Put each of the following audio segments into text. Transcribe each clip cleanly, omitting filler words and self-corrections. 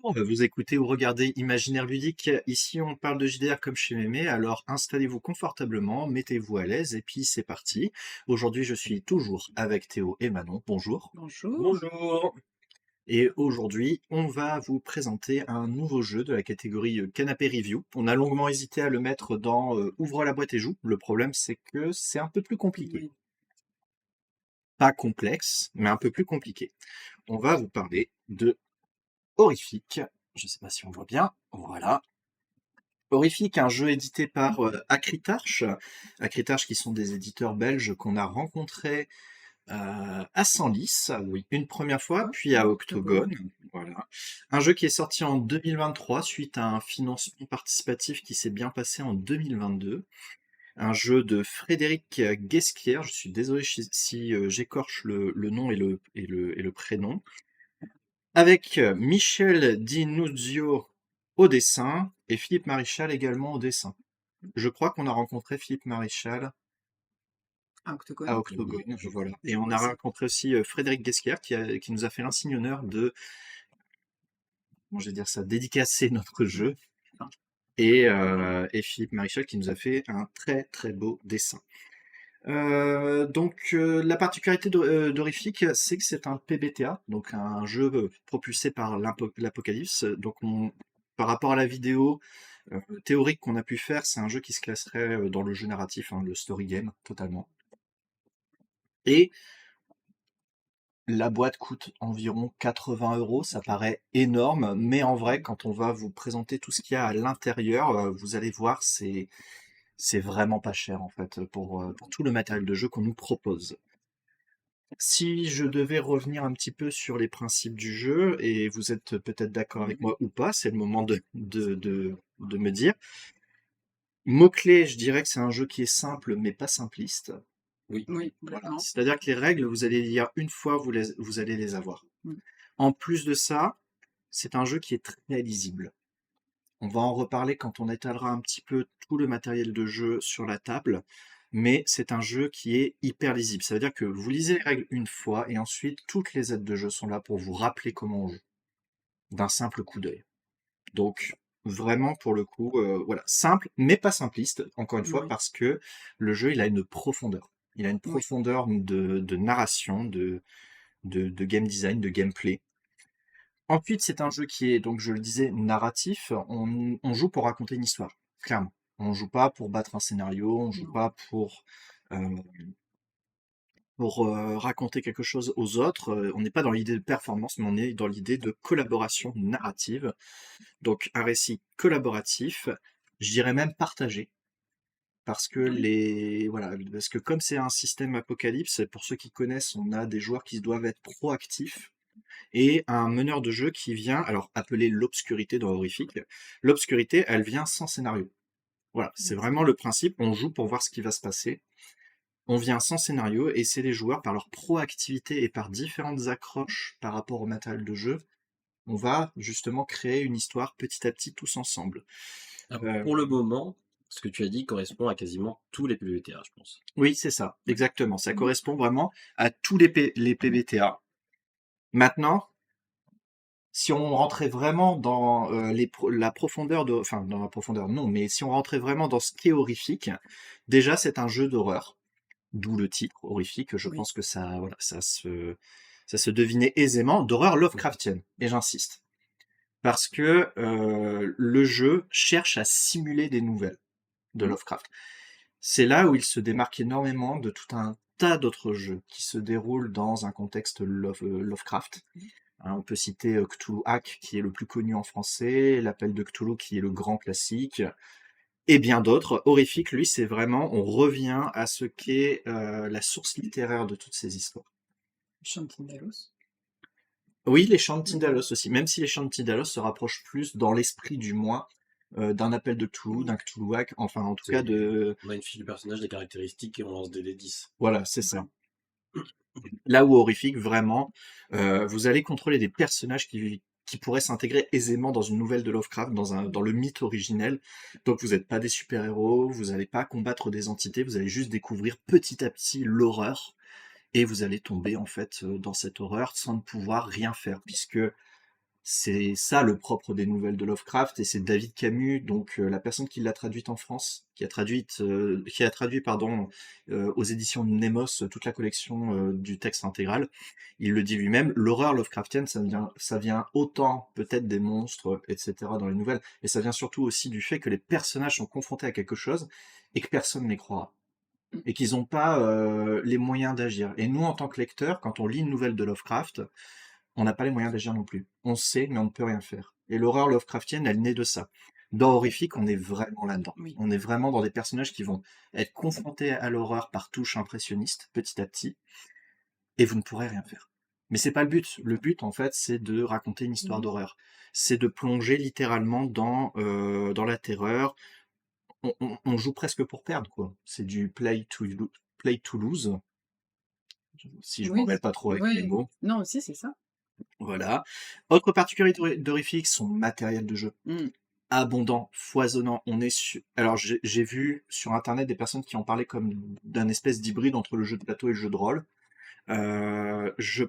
Vous écoutez ou regardez Imaginaire ludique. Ici, on parle de JDR comme chez Mémé, alors installez-vous confortablement, mettez-vous à l'aise et puis c'est parti. Aujourd'hui, je suis toujours avec Théo et Manon. Bonjour. Bonjour. Bonjour. Et aujourd'hui, on va vous présenter un nouveau jeu de la catégorie Canapé Review. On a longuement hésité à le mettre dans Ouvre la boîte et joue. Le problème, c'est que c'est un peu plus compliqué. Oui. Pas complexe, mais un peu plus compliqué. On va vous parler de Horrifique. Je sais pas si on voit bien. Voilà. Horrifique, un jeu édité par Acritarch. Acritarch qui sont des éditeurs belges qu'on a rencontrés à Senlis, oui, une première fois, puis à Octogone. Voilà. Un jeu qui est sorti en 2023 suite à un financement participatif qui s'est bien passé en 2022. Un jeu de Frédéric Guesquière, je suis désolé si j'écorche le nom et le prénom, avec Michel Di Nuzio au dessin et Philippe Maréchal également au dessin. Je crois qu'on a rencontré Philippe Maréchal Un à octogone. Octogone, voilà. Et Je on vois a ça. rencontré aussi Frédéric Guesquière qui nous a fait l'insigne honneur de, comment je vais dire ça, dédicacer notre jeu. Et Philippe Maréchal qui nous a fait un très très beau dessin. La particularité d'Horrifique, c'est que c'est un PBTA, donc un jeu propulsé par l'Apocalypse. Par rapport à la vidéo théorique qu'on a pu faire, c'est un jeu qui se classerait dans le jeu narratif, hein, le story game, totalement. Et la boîte coûte environ 80 €, ça paraît énorme, mais en vrai, quand on va vous présenter tout ce qu'il y a à l'intérieur, vous allez voir, c'est vraiment pas cher en fait pour tout le matériel de jeu qu'on nous propose. Si je devais revenir un petit peu sur les principes du jeu, et vous êtes peut-être d'accord avec moi ou pas, c'est le moment de me dire. Mot-clé, je dirais que c'est un jeu qui est simple mais pas simpliste. Oui. Oui, Voilà. complètement. C'est-à-dire que les règles, vous allez les lire une fois, vous allez les avoir. Mm. En plus de ça, c'est un jeu qui est très lisible. On va en reparler quand on étalera un petit peu tout le matériel de jeu sur la table, mais c'est un jeu qui est hyper lisible. Ça veut dire que vous lisez les règles une fois et ensuite toutes les aides de jeu sont là pour vous rappeler comment on joue, d'un simple coup d'œil. Donc vraiment pour le coup, voilà, simple mais pas simpliste, encore une fois, Oui, parce que le jeu il a une profondeur. Il a une oui, profondeur de narration, de game design, de gameplay. Ensuite, c'est un jeu qui est, donc je le disais, narratif. On joue pour raconter une histoire, clairement. On joue pas pour battre un scénario, on joue non. pas euh, pour raconter quelque chose aux autres. On n'est pas dans l'idée de performance, mais on est dans l'idée de collaboration narrative. Donc un récit collaboratif, je dirais même partagé. Parce que Oui, voilà, parce que comme c'est un système apocalypse, pour ceux qui connaissent, on a des joueurs qui doivent être proactifs et un meneur de jeu qui vient, alors appelé l'obscurité dans Horrifique. L'obscurité, elle vient sans scénario. Voilà, c'est d'accord. vraiment le principe. On joue pour voir ce qui va se passer. On vient sans scénario et c'est les joueurs, par leur proactivité et par différentes accroches par rapport au matériel de jeu, on va justement créer une histoire petit à petit tous ensemble. Alors, Euh, pour le moment, ce que tu as dit correspond à quasiment tous les PVTA, je pense. oui, c'est ça, Oui. exactement. Ça Mhm. correspond vraiment à tous les PBTA. Maintenant, si on rentrait vraiment dans la profondeur enfin dans la profondeur non, mais si on rentrait vraiment dans ce qui est horrifique, déjà c'est un jeu d'horreur, d'où le titre horrifique. Je Oui, pense que ça, voilà, ça se devinait aisément, d'horreur Lovecraftienne. Et j'insiste, parce que le jeu cherche à simuler des nouvelles de oui, Lovecraft. C'est là où il se démarque énormément de tout un tas d'autres jeux qui se déroulent dans un contexte Lovecraft. Hein, on peut citer Cthulhu Hack, qui est le plus connu en français, L'Appel de Cthulhu, qui est le grand classique, et bien d'autres. Horrifique, lui, c'est vraiment, on revient à ce qu'est la source littéraire de toutes ces histoires. Chantindelos. Oui, les chants de Oui, Tindalos aussi, même si les chants de Tindalos se rapprochent plus, dans l'esprit du moins, d'un Appel de Cthulhu, oui, d'un Cthulhu Hack, enfin en tout cas C'est... de... On a une fiche du personnage, des caractéristiques et on lance des D10. Voilà, c'est oui, ça. Là où Horrifique, vraiment, vous allez contrôler des personnages qui pourraient s'intégrer aisément dans une nouvelle de Lovecraft, dans le mythe originel. Donc vous n'êtes pas des super-héros, vous n'allez pas combattre des entités, vous allez juste découvrir petit à petit l'horreur, et vous allez tomber en fait dans cette horreur sans ne pouvoir rien faire, puisque C'est ça le propre des nouvelles de Lovecraft, et c'est David Camus, donc la personne qui l'a traduite en France, qui a traduit pardon aux éditions Nemos toute la collection du texte intégral. Il le dit lui-même, l'horreur Lovecraftienne, ça vient autant peut-être des monstres, etc. dans les nouvelles, et ça vient surtout aussi du fait que les personnages sont confrontés à quelque chose et que personne ne les croira. Et qu'ils n'ont pas les moyens d'agir. Et nous, en tant que lecteurs, quand on lit une nouvelle de Lovecraft, on n'a pas les moyens d'agir non plus. On sait, mais on ne peut rien faire. Et l'horreur Lovecraftienne, elle naît de ça. Dans Horrifique, on est vraiment là-dedans. Oui. On est vraiment dans des personnages qui vont être confrontés à l'horreur par touche impressionniste, petit à petit, et vous ne pourrez rien faire. Mais c'est pas le but. Le but, en fait, c'est de raconter une histoire Mhm. d'horreur. C'est de plonger littéralement dans la terreur. On joue presque pour perdre, quoi. C'est du play to lose, si je m'en Oui, mêle pas trop avec mes ouais. mots. Non, aussi, c'est ça. Voilà. Autre particularité d'Horrifique, son matériel de jeu. Mm. Abondant, foisonnant. Alors j'ai vu sur internet des personnes qui en parlaient comme d'un espèce d'hybride entre le jeu de plateau et le jeu de rôle. Euh, je,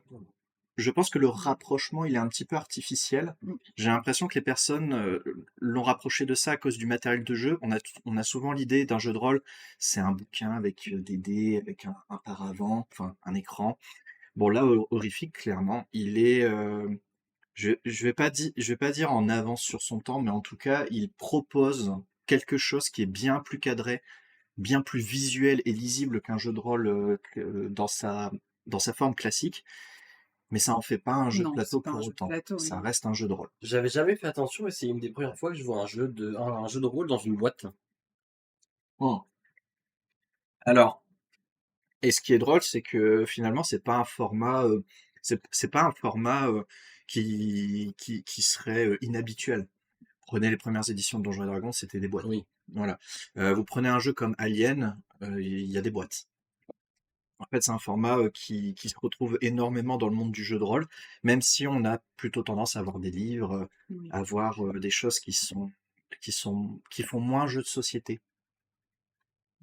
je pense que le rapprochement il est un petit peu artificiel. Mm. J'ai l'impression que les personnes l'ont rapproché de ça à cause du matériel de jeu. On a souvent l'idée d'un jeu de rôle, c'est un bouquin avec des dés, avec un paravent, enfin un écran. Bon là, Horrifique, clairement, il est, je vais pas dire en avance sur son temps, mais en tout cas, il propose quelque chose qui est bien plus cadré, bien plus visuel et lisible qu'un jeu de rôle dans sa forme classique. Mais ça en fait pas un jeu de Non, plateau c'est pas un pour jeu de autant. plateau, Ça non. reste un jeu de rôle. J'avais jamais fait attention, mais c'est une des premières fois que je vois un jeu de rôle dans une boîte. Hmm. Alors, et ce qui est drôle, c'est que finalement, c'est pas un format qui serait inhabituel. Prenez les premières éditions de Donjons et Dragons, c'était des boîtes. Oui. Voilà. Vous prenez un jeu comme Alien, il y a des boîtes. En fait, c'est un format qui se retrouve énormément dans le monde du jeu de rôle, même si on a plutôt tendance à avoir des livres, Oui. à avoir des choses qui font moins jeu de société.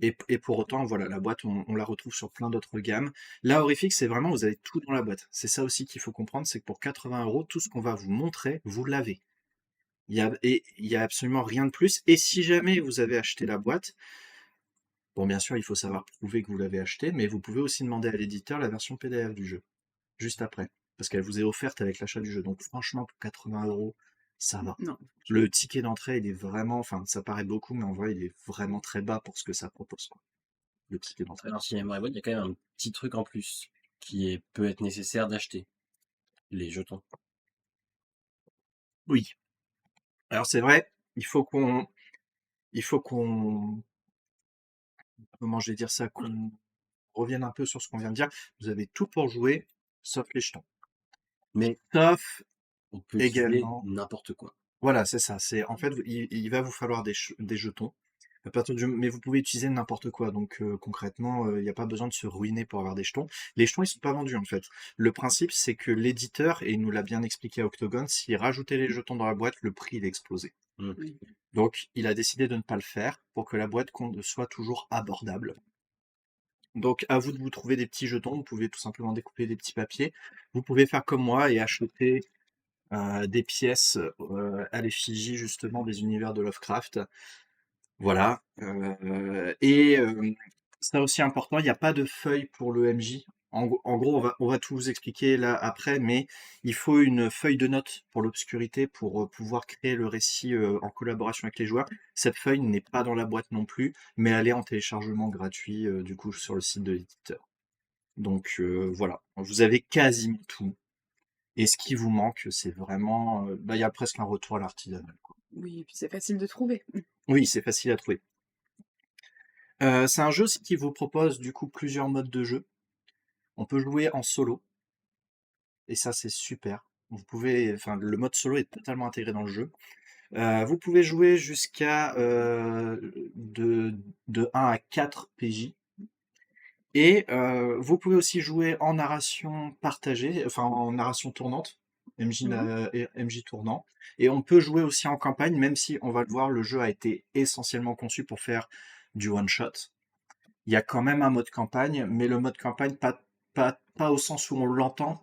Et pour autant, voilà, la boîte, on la retrouve sur plein d'autres gammes. Là, Horrifique, c'est vraiment, vous avez tout dans la boîte. C'est ça aussi qu'il faut comprendre, c'est que pour 80 €, tout ce qu'on va vous montrer, vous l'avez. Il y a absolument rien de plus. Et si jamais vous avez acheté la boîte, bon, bien sûr, il faut savoir prouver que vous l'avez acheté, mais vous pouvez aussi demander à l'éditeur la version PDF du jeu, juste après. Parce qu'elle vous est offerte avec l'achat du jeu. Donc, franchement, pour 80 €, ça va. Non. Le ticket d'entrée, il est vraiment, enfin, ça paraît beaucoup, mais en vrai, il est vraiment très bas pour ce que ça propose, quoi, le ticket d'entrée. Alors, chez Emerald, il y a quand même un petit truc en plus peut être nécessaire d'acheter. Les jetons. Oui. Alors, c'est vrai, il faut qu'on, comment je vais dire ça, qu'on revienne un peu sur ce qu'on vient de dire. Vous avez tout pour jouer, sauf les jetons. Mais Sauf on peut utiliser également, n'importe quoi. voilà, c'est ça. C'est en fait, il va vous falloir des jetons. Mais vous pouvez utiliser n'importe quoi. Donc concrètement, il n'y a pas besoin de se ruiner pour avoir des jetons. Les jetons, ils sont pas vendus en fait. Le principe, c'est que l'éditeur, et il nous l'a bien expliqué à Octogone, s'il rajoutait les jetons dans la boîte, le prix il explosait. Mm. Oui. Donc il a décidé de ne pas le faire pour que la boîte soit toujours abordable. Donc à vous de vous trouver des petits jetons. Vous pouvez tout simplement découper des petits papiers. Vous pouvez faire comme moi et acheter des pièces à l'effigie justement des univers de Lovecraft. Voilà. Ça aussi important, il n'y a pas de feuille pour le MJ. En gros, on va tout vous expliquer là après, mais il faut une feuille de notes pour l'obscurité pour pouvoir créer le récit en collaboration avec les joueurs. Cette feuille n'est pas dans la boîte non plus, mais elle est en téléchargement gratuit du coup sur le site de l'éditeur. Donc voilà, vous avez quasiment tout. Et ce qui vous manque, c'est vraiment, bah, il y a presque un retour à l'artisanal, quoi. Oui, et puis c'est facile de trouver. Oui, c'est facile à trouver. C'est un jeu aussi qui vous propose du coup plusieurs modes de jeu. On peut jouer en solo, et ça c'est super. Enfin, le mode solo est totalement intégré dans le jeu. Vous pouvez jouer jusqu'à de 1 à 4 PJ. Et vous pouvez aussi jouer en narration partagée, enfin en narration tournante, Mhm. MJ tournant. Et on peut jouer aussi en campagne, même si on va le voir, le jeu a été essentiellement conçu pour faire du one-shot. Il y a quand même un mode campagne, mais le mode campagne, pas au sens où on l'entend.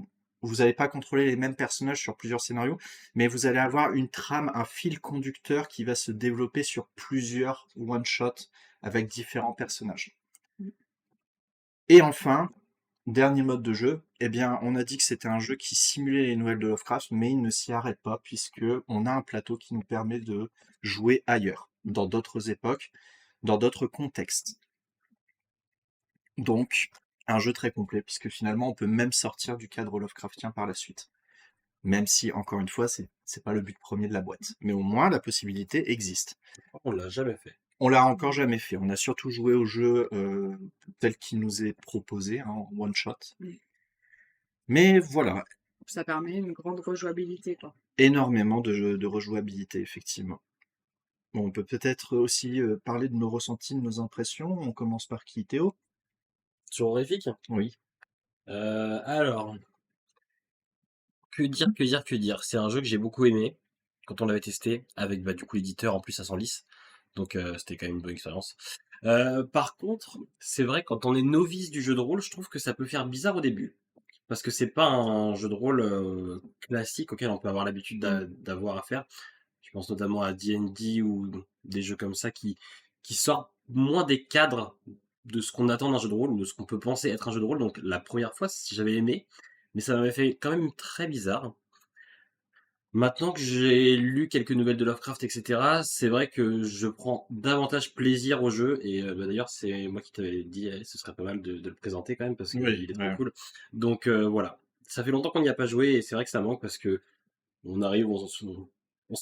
vous allez pas contrôler les mêmes personnages sur plusieurs scénarios, mais vous allez avoir une trame, un fil conducteur qui va se développer sur plusieurs one-shots avec différents personnages. Mmh. Et enfin, dernier mode de jeu, eh bien, on a dit que c'était un jeu qui simulait les nouvelles de Lovecraft, mais il ne s'y arrête pas, puisque on a un plateau qui nous permet de jouer ailleurs, dans d'autres époques, dans d'autres contextes. Donc, un jeu très complet, puisque finalement, on peut même sortir du cadre Lovecraftien par la suite. Même si, encore une fois, c'est pas le but premier de la boîte. Mais au moins, la possibilité existe. On l'a jamais fait. On l'a encore jamais fait. On a surtout joué au jeu tel qu'il nous est proposé, hein, en one shot. Oui. Mais voilà, Ça permet une grande rejouabilité, quoi. énormément de rejouabilité, effectivement. Bon, on peut peut-être aussi parler de nos ressentis, de nos impressions. On commence par qui, Théo? Sur Horrifique? Oui. Alors, que dire? C'est un jeu que j'ai beaucoup aimé quand on l'avait testé, avec bah, du coup l'éditeur en plus à 100 lices. Donc c'était quand même une bonne expérience. Par contre, c'est vrai, quand on est novice du jeu de rôle, je trouve que ça peut faire bizarre au début. Parce que c'est pas un jeu de rôle classique auquel on peut avoir l'habitude d'avoir à faire. Je pense notamment à D&D ou des jeux comme ça qui sortent moins des cadres de ce qu'on attend d'un jeu de rôle ou de ce qu'on peut penser être un jeu de rôle. Donc la première fois, j'avais aimé, mais ça m'avait fait quand même très bizarre. Maintenant que j'ai lu quelques nouvelles de Lovecraft, etc., c'est vrai que je prends davantage plaisir au jeu. Et bah, d'ailleurs, c'est moi qui t'avais dit, ce serait pas mal de le présenter quand même parce qu'il Oui, est trop ouais. cool. Donc voilà, ça fait longtemps qu'on n'y a pas joué et c'est vrai que ça manque parce que on arrive, on se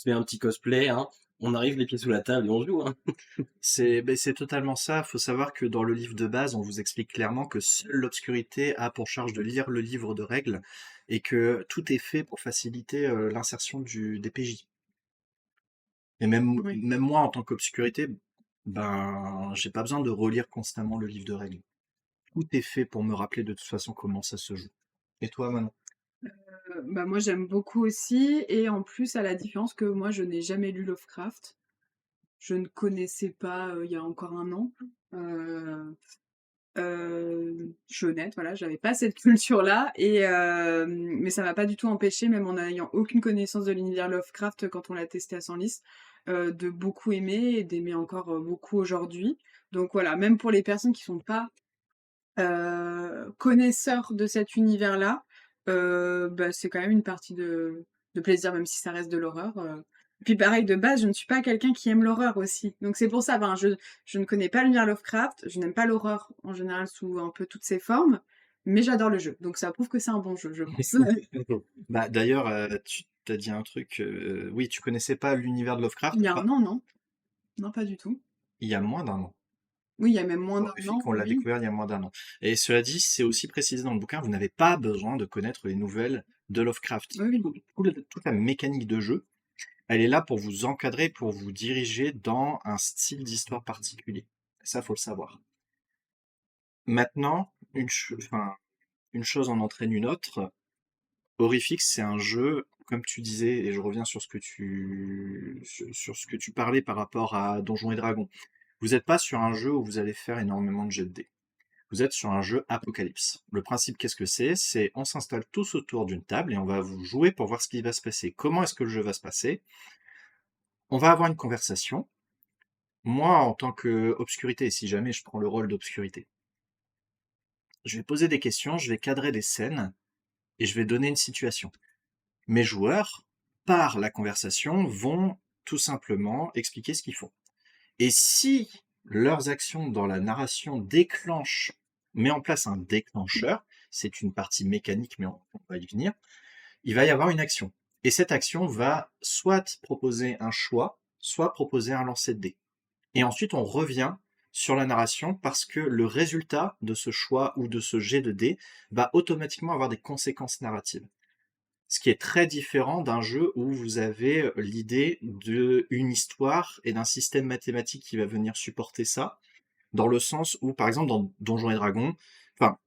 met un petit cosplay, hein, on arrive les pieds sous la table et on joue. Hein. C'est totalement ça. Faut savoir que dans le livre de base, on vous explique clairement que seule l'obscurité a pour charge de lire le livre de règles et que tout est fait pour faciliter l'insertion des PJ. Et Oui. même moi, en tant qu'obscurité, ben, j'ai pas besoin de relire constamment le livre de règles. Tout est fait pour me rappeler de toute façon comment ça se joue. Et toi, Manon? Bah, moi, j'aime beaucoup aussi et en plus, à la différence que moi, je n'ai jamais lu Lovecraft. Je ne connaissais pas, il y a encore un an. Heu je suis honnête, voilà, j'avais pas cette culture-là et mais ça m'a pas du tout empêché, même en n'ayant aucune connaissance de l'univers Lovecraft quand on l'a testé à Senlis, de beaucoup aimer et d'aimer encore, beaucoup aujourd'hui. Donc voilà, même pour les personnes qui sont pas, connaisseurs de cet univers-là, bah, c'est quand même une partie de plaisir, même si ça reste de l'horreur. Puis pareil, de base, je ne suis pas quelqu'un qui aime l'horreur aussi. Donc c'est pour ça, ben, je ne connais pas l'univers Lovecraft, je n'aime pas l'horreur en général sous un peu toutes ses formes, mais j'adore le jeu. Donc ça prouve que c'est un bon jeu, je pense. Bah, d'ailleurs, tu t'as dit un truc. Oui, tu connaissais pas l'univers de Il Lovecraft. y a un an, non? Non, pas du tout. Il y a moins d'un an. Oui, il y a même moins d'un Horrifique, an, on l'a oui. découvert il y a moins d'un an. Et cela dit, c'est aussi précisé dans le bouquin, vous n'avez pas besoin de connaître les nouvelles de Lovecraft. Oui, oui. Toute la mécanique de jeu, elle est là pour vous encadrer, pour vous diriger dans un style d'histoire particulier. Ça, faut le savoir. Maintenant, une chose en entraîne une autre. Horrifique, c'est un jeu, comme tu disais, et je reviens sur ce que sur ce que tu parlais par rapport à Donjons et Dragons. Vous n'êtes pas sur un jeu où vous allez faire énormément de jets de dés. Vous êtes sur un jeu apocalypse. Le principe, qu'est-ce que c'est? C'est on s'installe tous autour d'une table et on va vous jouer pour voir ce qui va se passer. Comment est-ce que le jeu va se passer? On va avoir une conversation. Moi, en tant que obscurité, et si jamais je prends le rôle d'obscurité, je vais poser des questions, je vais cadrer des scènes et je vais donner une situation. Mes joueurs, par la conversation, vont tout simplement expliquer ce qu'ils font. Et si leurs actions dans la narration met en place un déclencheur, c'est une partie mécanique, mais on va y venir, il va y avoir une action. Et cette action va soit proposer un choix, soit proposer un lancer de dés. Et ensuite, on revient sur la narration parce que le résultat de ce choix ou de ce jet de dés va automatiquement avoir des conséquences narratives. Ce qui est très différent d'un jeu où vous avez l'idée d'une histoire et d'un système mathématique qui va venir supporter ça, dans le sens où, par exemple, dans Donjons et Dragons, enfin,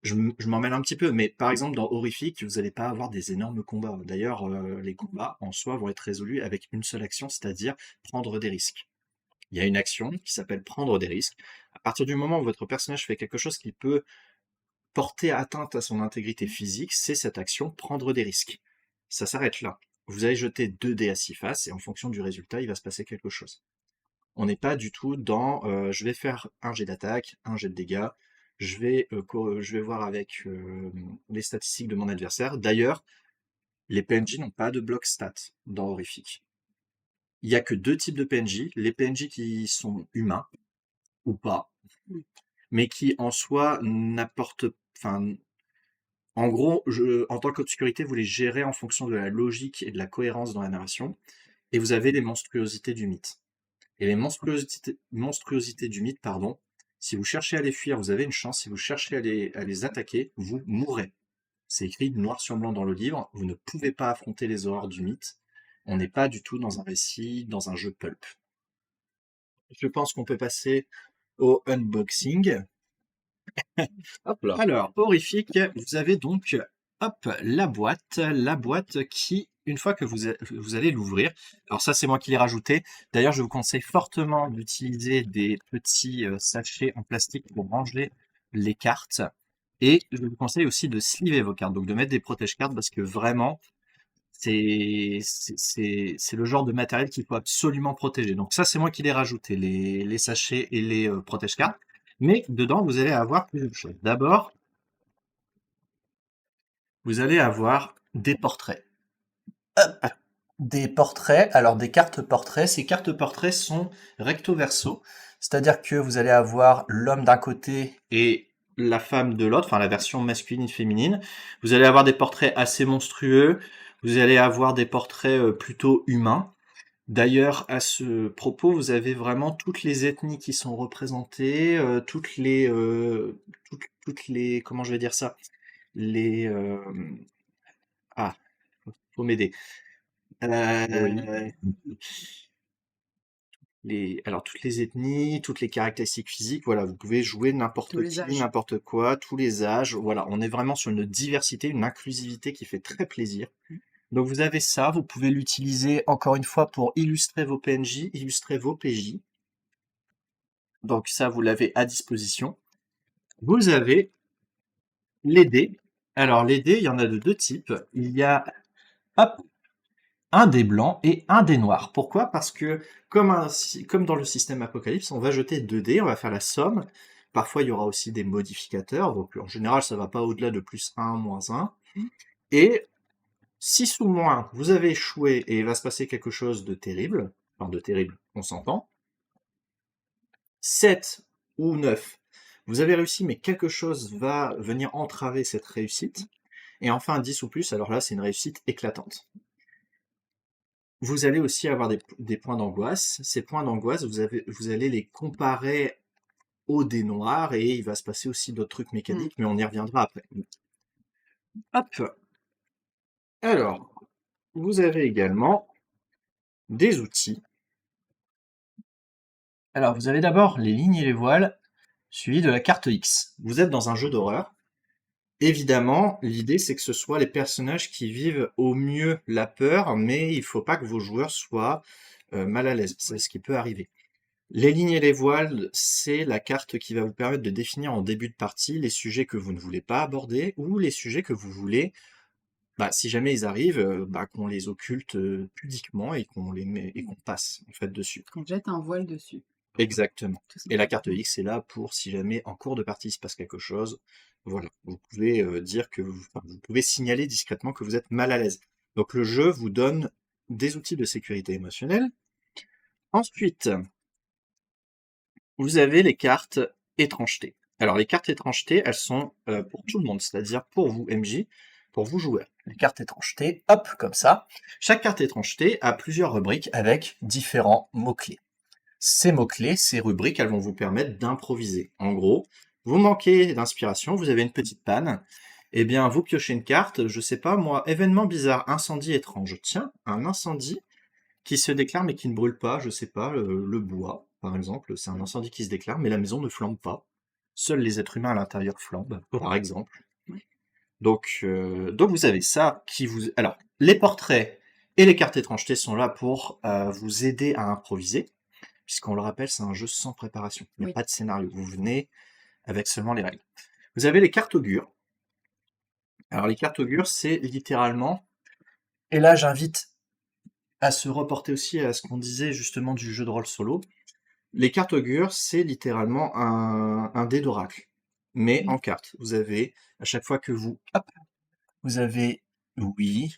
je m'en mêle un petit peu, mais par exemple, dans Horrifique, vous n'allez pas avoir des énormes combats. D'ailleurs, les combats, en soi, vont être résolus avec une seule action, c'est-à-dire prendre des risques. Il y a une action qui s'appelle prendre des risques. À partir du moment où votre personnage fait quelque chose qui peut porter atteinte à son intégrité physique, c'est cette action prendre des risques. Ça s'arrête là. Vous allez jeter 2 dés à 6 faces et en fonction du résultat, il va se passer quelque chose. On n'est pas du tout dans je vais faire un jet d'attaque, un jet de dégâts, je vais voir avec les statistiques de mon adversaire. D'ailleurs, les PNJ n'ont pas de bloc stat dans Horrific. Il n'y a que 2 types de PNJ, les PNJ qui sont humains ou pas, mais qui en soi n'apportent, enfin, en gros, en tant qu'obscurité, vous les gérez en fonction de la logique et de la cohérence dans la narration, et vous avez les monstruosités du mythe. Et les monstruosités du mythe, pardon, si vous cherchez à les fuir, vous avez une chance, si vous cherchez à les attaquer, vous mourrez. C'est écrit noir sur blanc dans le livre, vous ne pouvez pas affronter les horreurs du mythe, on n'est pas du tout dans un récit, dans un jeu pulp. Je pense qu'on peut passer au unboxing. Hop là. Alors, Horrific, vous avez donc la boîte qui, une fois que vous allez l'ouvrir, alors ça c'est moi qui l'ai rajouté, d'ailleurs je vous conseille fortement d'utiliser des petits sachets en plastique pour ranger les cartes, et je vous conseille aussi de sleever vos cartes, donc de mettre des protège-cartes, parce que vraiment, c'est le genre de matériel qu'il faut absolument protéger. Donc ça c'est moi qui l'ai rajouté, les sachets et les protège-cartes. Mais dedans, vous allez avoir plusieurs choses. D'abord, vous allez avoir des portraits. Des portraits, alors des cartes portraits. Ces cartes portraits sont recto verso, c'est-à-dire que vous allez avoir l'homme d'un côté et la femme de l'autre, enfin la version masculine et féminine. Vous allez avoir des portraits assez monstrueux, vous allez avoir des portraits plutôt humains. D'ailleurs, à ce propos, vous avez vraiment toutes les ethnies qui sont représentées, toutes les, comment je vais dire ça, les, ah, faut m'aider. Alors toutes les ethnies, toutes les caractéristiques physiques, voilà, vous pouvez jouer Tous n'importe les qui, âges. n'importe quoi, tous les âges, voilà, on est vraiment sur une diversité, une inclusivité qui fait très plaisir. Donc vous avez ça, vous pouvez l'utiliser encore une fois pour illustrer vos PNJ, illustrer vos PJ. Donc ça, vous l'avez à disposition. Vous avez les dés. Alors les dés, il y en a de 2 types. Il y a un dé blanc et un dé noir. Pourquoi? Parce que comme dans le système Apocalypse, on va jeter 2 dés, on va faire la somme. Parfois, il y aura aussi des modificateurs. Donc en général, ça ne va pas au-delà de +1, -1. Et 6 ou moins, vous avez échoué et il va se passer quelque chose de terrible. Enfin, de terrible, on s'entend. 7 ou 9, vous avez réussi, mais quelque chose va venir entraver cette réussite. Et enfin, 10 ou plus, alors là, c'est une réussite éclatante. Vous allez aussi avoir des points d'angoisse. Ces points d'angoisse, vous allez les comparer au dé noir et il va se passer aussi d'autres trucs mécaniques, mais on y reviendra après. Hop. Alors, vous avez également des outils. Alors, vous avez d'abord les lignes et les voiles, suivis de la carte X. Vous êtes dans un jeu d'horreur. Évidemment, l'idée c'est que ce soit les personnages qui vivent au mieux la peur, mais il faut pas que vos joueurs soient mal à l'aise. C'est ce qui peut arriver. Les lignes et les voiles, c'est la carte qui va vous permettre de définir en début de partie les sujets que vous ne voulez pas aborder ou les sujets que vous voulez, si jamais ils arrivent, qu'on les occulte pudiquement et qu'on les met et qu'on passe en fait dessus. Qu'on jette un voile dessus. Exactement. Tout Et la simplement. carte X est là pour si jamais en cours de partie il se passe quelque chose, voilà, vous pouvez dire que vous pouvez signaler discrètement que vous êtes mal à l'aise. Donc le jeu vous donne des outils de sécurité émotionnelle. Ensuite, vous avez les cartes étrangeté. Alors les cartes étrangeté, elles sont pour tout le monde, c'est-à-dire pour vous MJ, pour vous joueurs. Les cartes étrangeté, hop, comme ça. Chaque carte étrangeté a plusieurs rubriques avec différents mots-clés. Ces mots-clés, ces rubriques, elles vont vous permettre d'improviser. En gros, vous manquez d'inspiration, vous avez une petite panne, eh bien, vous piochez une carte, je sais pas moi, événement bizarre, incendie étrange. Tiens, un incendie qui se déclare mais qui ne brûle pas, je sais pas, le bois, par exemple, c'est un incendie qui se déclare, mais la maison ne flambe pas. Seuls les êtres humains à l'intérieur flambent, par exemple. Donc vous avez ça qui vous... Alors, les portraits et les cartes étrangetés sont là pour vous aider à improviser. Puisqu'on le rappelle, c'est un jeu sans préparation. Il n'y a pas de scénario. Vous venez avec seulement les règles. Vous avez les cartes augures. Alors les cartes augures, c'est littéralement, et là j'invite à se reporter aussi à ce qu'on disait justement du jeu de rôle solo. Les cartes augures, c'est littéralement un dé d'oracle, mais en cartes. Vous avez, à chaque fois que hop, vous avez oui,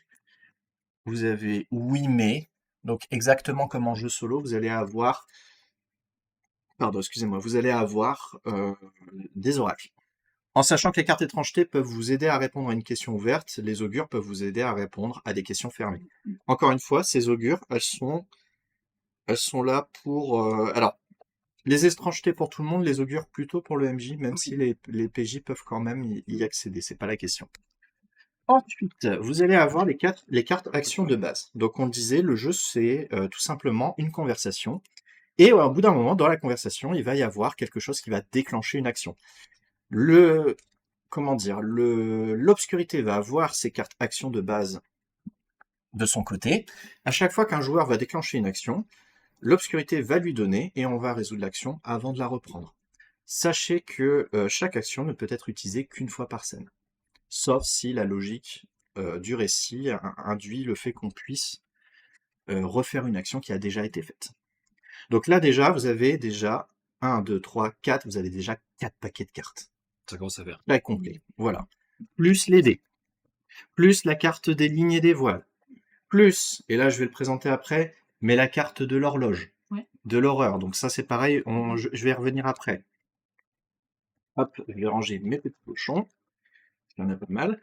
vous avez oui mais, donc exactement comme en jeu solo, vous allez avoir, pardon, excusez-moi, vous allez avoir des oracles. En sachant que les cartes étrangetés peuvent vous aider à répondre à une question ouverte, les augures peuvent vous aider à répondre à des questions fermées. Encore une fois, ces augures, elles sont là pour... alors, les étrangetés pour tout le monde, les augures plutôt pour le MJ, même si les PJ peuvent quand même y accéder, c'est pas la question. Ensuite, vous allez avoir les cartes actions de base. Donc on le disait, le jeu c'est tout simplement une conversation. Et au bout d'un moment, dans la conversation, il va y avoir quelque chose qui va déclencher une action. L'obscurité va avoir ses cartes actions de base de son côté. À chaque fois qu'un joueur va déclencher une action, l'obscurité va lui donner et on va résoudre l'action avant de la reprendre. Sachez que chaque action ne peut être utilisée qu'une fois par scène, sauf si la logique du récit induit le fait qu'on puisse refaire une action qui a déjà été faite. Donc là déjà, vous avez déjà 1, 2, 3, 4, vous avez déjà 4 paquets de cartes. Ça commence à faire. Là, complet, voilà. Plus les dés, plus la carte des lignes et des voiles, plus, et là je vais le présenter après, mais la carte de l'horloge, de l'horreur. Donc ça c'est pareil, je vais y revenir après. Hop, je vais ranger mes petits cochons, il y en a pas mal.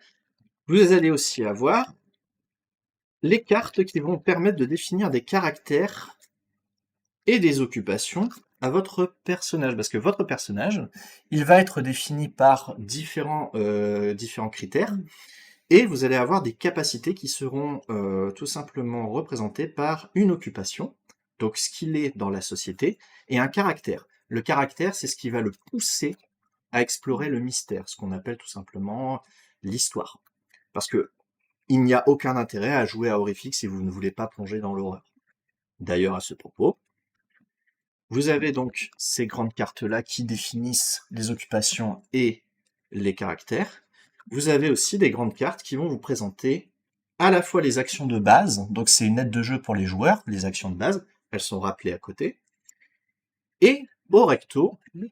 Vous allez aussi avoir les cartes qui vont permettre de définir des caractères et des occupations à votre personnage, parce que votre personnage, il va être défini par différents critères, et vous allez avoir des capacités qui seront tout simplement représentées par une occupation, donc ce qu'il est dans la société, et un caractère. Le caractère, c'est ce qui va le pousser à explorer le mystère, ce qu'on appelle tout simplement l'histoire. Parce que il n'y a aucun intérêt à jouer à Horrifique si vous ne voulez pas plonger dans l'horreur. D'ailleurs, à ce propos, vous avez donc ces grandes cartes-là qui définissent les occupations et les caractères. Vous avez aussi des grandes cartes qui vont vous présenter à la fois les actions de base, donc c'est une aide de jeu pour les joueurs, les actions de base, elles sont rappelées à côté, et au recto, le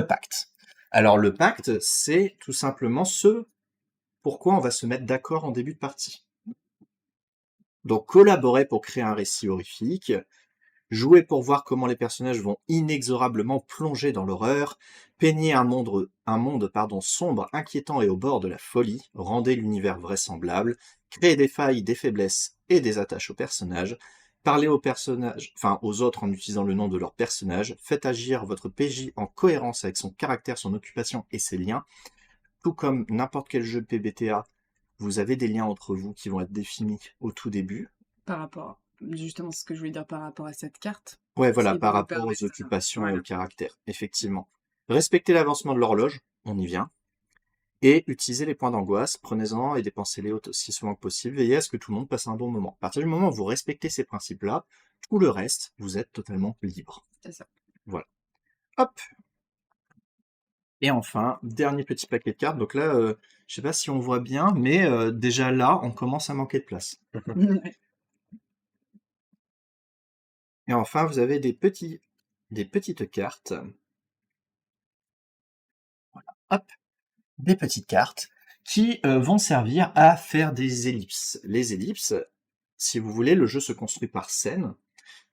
pacte. Alors le pacte, c'est tout simplement ce pourquoi on va se mettre d'accord en début de partie. Donc collaborer pour créer un récit horrifique, jouer pour voir comment les personnages vont inexorablement plonger dans l'horreur, peigner un monde sombre, inquiétant et au bord de la folie, rendez l'univers vraisemblable, créer des failles, des faiblesses et des attaches aux personnages, parler aux autres en utilisant le nom de leur personnage, faites agir votre PJ en cohérence avec son caractère, son occupation et ses liens. Tout comme n'importe quel jeu PBTA, vous avez des liens entre vous qui vont être définis au tout début. Par rapport, justement, ce que je voulais dire par rapport à cette carte. Ouais, voilà, C'est par de rapport aux permettre, occupations et voilà. au caractère, effectivement. Respectez l'avancement de l'horloge, on y vient. Et utilisez les points d'angoisse, prenez-en et dépensez-les aussi souvent que possible. Veillez à ce que tout le monde passe un bon moment. À partir du moment où vous respectez ces principes-là, tout le reste, vous êtes totalement libre. C'est ça. Voilà. Hop. Et enfin, dernier petit paquet de cartes. Donc là, je sais pas si on voit bien, mais déjà là, on commence à manquer de place. Et enfin, vous avez des petites cartes. Voilà. Hop. Des petites cartes qui vont servir à faire des ellipses. Les ellipses, si vous voulez, le jeu se construit par scène.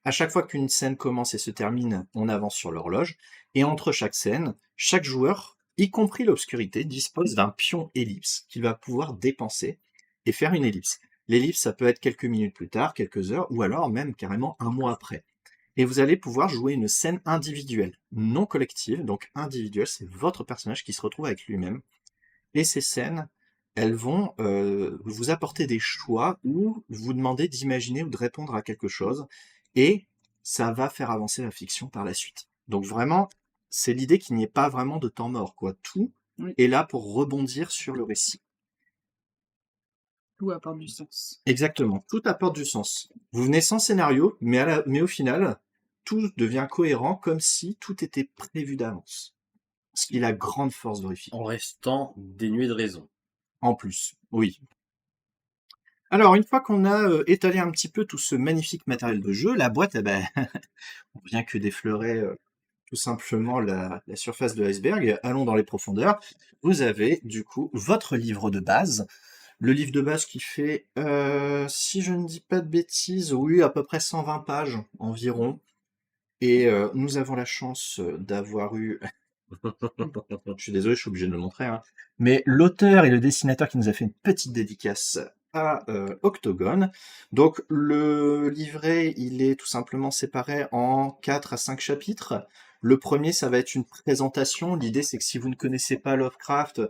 À chaque fois qu'une scène commence et se termine, on avance sur l'horloge. Et entre chaque scène, chaque joueur, y compris l'obscurité, dispose d'un pion ellipse qu'il va pouvoir dépenser et faire une ellipse. L'ellipse, ça peut être quelques minutes plus tard, quelques heures, ou alors même carrément un mois après. Et vous allez pouvoir jouer une scène individuelle, non collective, donc individuelle, c'est votre personnage qui se retrouve avec lui-même. Et ces scènes, elles vont vous apporter des choix ou vous demander d'imaginer ou de répondre à quelque chose, et ça va faire avancer la fiction par la suite. Donc vraiment, c'est l'idée qu'il n'y ait pas vraiment de temps mort, quoi. Tout est là pour rebondir sur le récit. Tout apporte du sens. Exactement, tout apporte du sens. Vous venez sans scénario, mais au final, tout devient cohérent comme si tout était prévu d'avance. ce qui est la grande force d'Horrific. En restant dénué de raison. En plus, oui. Alors, une fois qu'on a étalé un petit peu tout ce magnifique matériel de jeu, la boîte, eh ben, on vient que d'effleurer tout simplement la surface de l'iceberg. Allons dans les profondeurs. Vous avez du coup votre livre de base. Le livre de base qui fait, si je ne dis pas de bêtises, oui, à peu près 120 pages environ. Et nous avons la chance d'avoir eu, je suis désolé, je suis obligé de le montrer, hein, mais l'auteur et le dessinateur qui nous a fait une petite dédicace à Octogone. Donc le livret, il est tout simplement séparé en 4 à 5 chapitres. Le premier, ça va être une présentation. L'idée, c'est que si vous ne connaissez pas Lovecraft,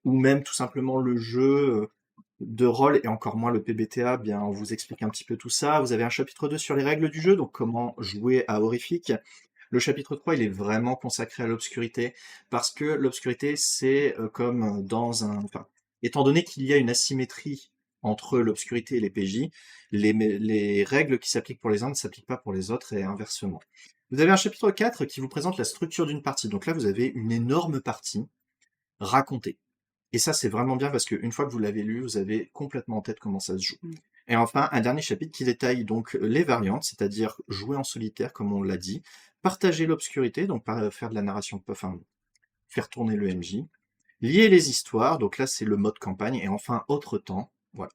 ou même tout simplement le jeu de rôle, et encore moins le PBTA, bien, on vous explique un petit peu tout ça. Vous avez un chapitre 2 sur les règles du jeu, donc comment jouer à Horrific. Le chapitre 3, il est vraiment consacré à l'obscurité, parce que l'obscurité, c'est comme dans un... Enfin, étant donné qu'il y a une asymétrie entre l'obscurité et les PJ, les règles qui s'appliquent pour les uns ne s'appliquent pas pour les autres, et inversement. Vous avez un chapitre 4 qui vous présente la structure d'une partie. Donc là, vous avez une énorme partie racontée. Et ça, c'est vraiment bien parce qu'une fois que vous l'avez lu, vous avez complètement en tête comment ça se joue. Et enfin, un dernier chapitre qui détaille donc les variantes, c'est-à-dire jouer en solitaire, comme on l'a dit, partager l'obscurité, donc faire de la narration, enfin, faire tourner le MJ, lier les histoires, donc là, c'est le mode campagne, et enfin, autre temps, voilà.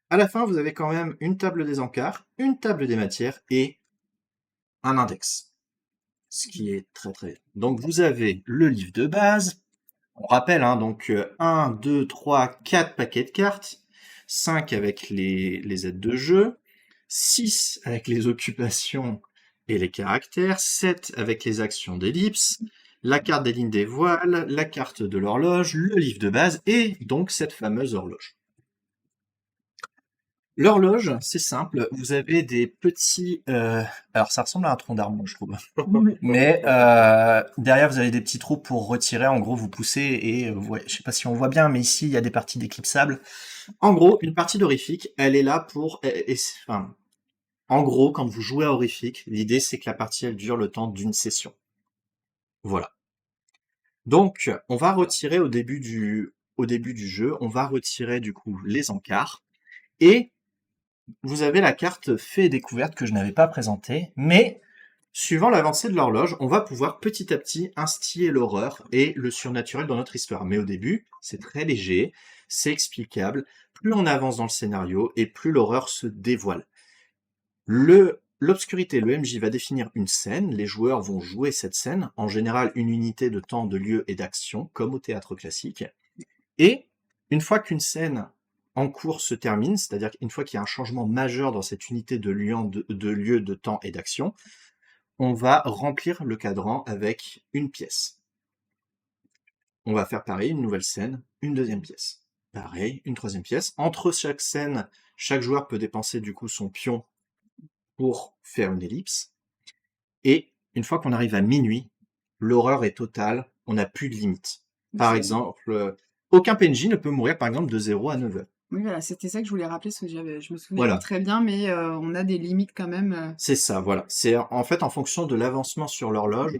À la fin, vous avez quand même une table des encarts, une table des matières et un index. Ce qui est très très bien. Donc, vous avez le livre de base. On rappelle, hein, donc 1, 2, 3, 4 paquets de cartes, 5 avec les aides de jeu, 6 avec les occupations et les caractères, 7 avec les actions d'ellipse, la carte des lignes des voiles, la carte de l'horloge, le livre de base et donc cette fameuse horloge. L'horloge, c'est simple, vous avez des petits... alors ça ressemble à un tronc d'arbre, je trouve. Mais derrière, vous avez des petits trous pour retirer. En gros, vous poussez et je sais pas si on voit bien, mais ici, il y a des parties d'éclipsable. En gros, une partie d'Horrific, elle est là pour... enfin, en gros, quand vous jouez à Horrific, l'idée, c'est que la partie, elle dure le temps d'une session. Voilà. Donc, on va retirer au début du jeu, on va retirer du coup les encarts. Et vous avez la carte fait et découverte que je n'avais pas présentée, mais suivant l'avancée de l'horloge, on va pouvoir petit à petit instiller l'horreur et le surnaturel dans notre histoire. Mais au début, c'est très léger, c'est explicable. Plus on avance dans le scénario et plus l'horreur se dévoile. L'obscurité, le MJ va définir une scène, les joueurs vont jouer cette scène, en général une unité de temps, de lieu et d'action, comme au théâtre classique. Et une fois qu'une scène en cours se termine, c'est-à-dire qu'une fois qu'il y a un changement majeur dans cette unité de lieu, de temps et d'action, on va remplir le cadran avec une pièce. On va faire pareil, une nouvelle scène, une deuxième pièce. Pareil, une troisième pièce. Entre chaque scène, chaque joueur peut dépenser du coup son pion pour faire une ellipse. Et une fois qu'on arrive à minuit, l'horreur est totale, on n'a plus de limite. Par exemple, aucun PNJ ne peut mourir par exemple de 0 à 9 heures. Oui, voilà, c'était ça que je voulais rappeler, parce que je me souvenais Voilà. pas très bien, mais on a des limites quand même. C'est ça, voilà. C'est en fait en fonction de l'avancement sur l'horloge,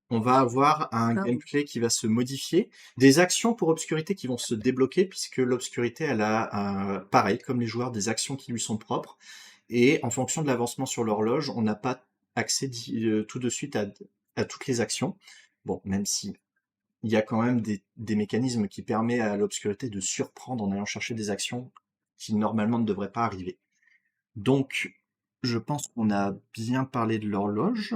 on va avoir un gameplay qui va se modifier, des actions pour obscurité qui vont se débloquer, puisque l'obscurité, elle a, pareil, comme les joueurs, des actions qui lui sont propres, et en fonction de l'avancement sur l'horloge, on n'a pas accès tout de suite à toutes les actions. Bon, même si il y a quand même des mécanismes qui permettent à l'obscurité de surprendre en allant chercher des actions qui normalement ne devraient pas arriver. Donc, je pense qu'on a bien parlé de l'horloge.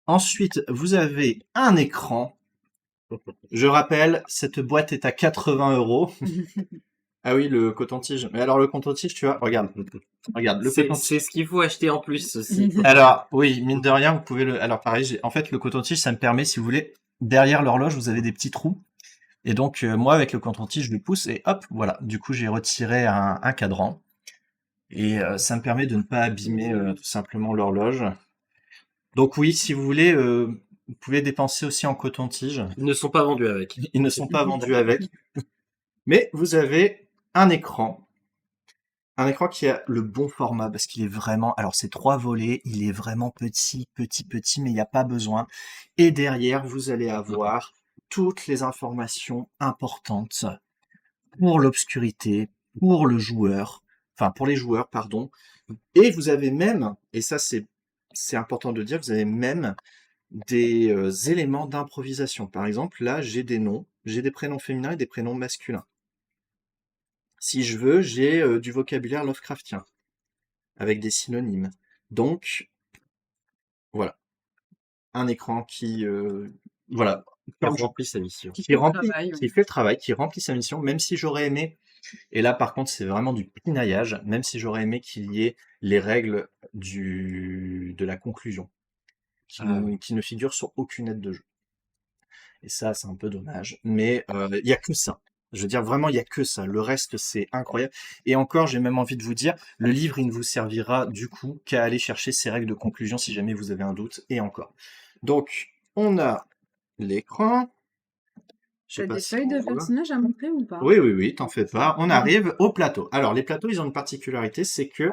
Ensuite, vous avez un écran. Je rappelle, cette boîte est à 80 €. Ah oui, le coton-tige. Mais alors, le coton-tige, tu vois, regarde, le coton-tige. C'est ce qu'il faut acheter en plus aussi. Alors, oui, mine de rien, vous pouvez le... Alors, pareil, en fait, le coton-tige, ça me permet, si vous voulez, derrière l'horloge, vous avez des petits trous. Et donc, moi, avec le coton-tige, je le pousse et hop, voilà. Du coup, j'ai retiré un cadran. Et ça me permet de ne pas abîmer tout simplement l'horloge. Donc oui, si vous voulez, vous pouvez dépenser aussi en coton-tige. Ils ne sont pas vendus avec. Ils ne sont pas vendus avec. Mais vous avez un écran, Un écran qui a le bon format parce qu'il est vraiment, alors c'est 3 volets, il est vraiment petit, petit, petit, mais il n'y a pas besoin. Et derrière, vous allez avoir toutes les informations importantes pour l'obscurité, pour le joueur, enfin pour les joueurs, pardon. Et vous avez même, et ça c'est important de dire, vous avez même des éléments d'improvisation. Par exemple, là j'ai des noms, j'ai des prénoms féminins et des prénoms masculins. Si je veux, j'ai du vocabulaire Lovecraftien avec des synonymes. Donc voilà, un écran qui voilà, Il comme remplit sa mission. Qui qui fait le remplit, travail, qui ouais. fait le travail, qui remplit sa mission, même si j'aurais aimé, et là par contre c'est vraiment du pinaillage, même si j'aurais aimé qu'il y ait les règles de la conclusion, Ah oui. qui ne figurent sur aucune aide de jeu. Et ça, c'est un peu dommage. Mais il y a que ça. Je veux dire, vraiment, il y a que ça. Le reste, c'est incroyable. Et encore, j'ai même envie de vous dire, le livre, il ne vous servira du coup qu'à aller chercher ces règles de conclusion si jamais vous avez un doute. Et encore. Donc, on a l'écran. Je sais T'as pas des si feuilles on de voit. personnages à montrer ou pas? Oui, oui, oui, t'en fais pas. On arrive au plateau. Alors, les plateaux, ils ont une particularité, c'est que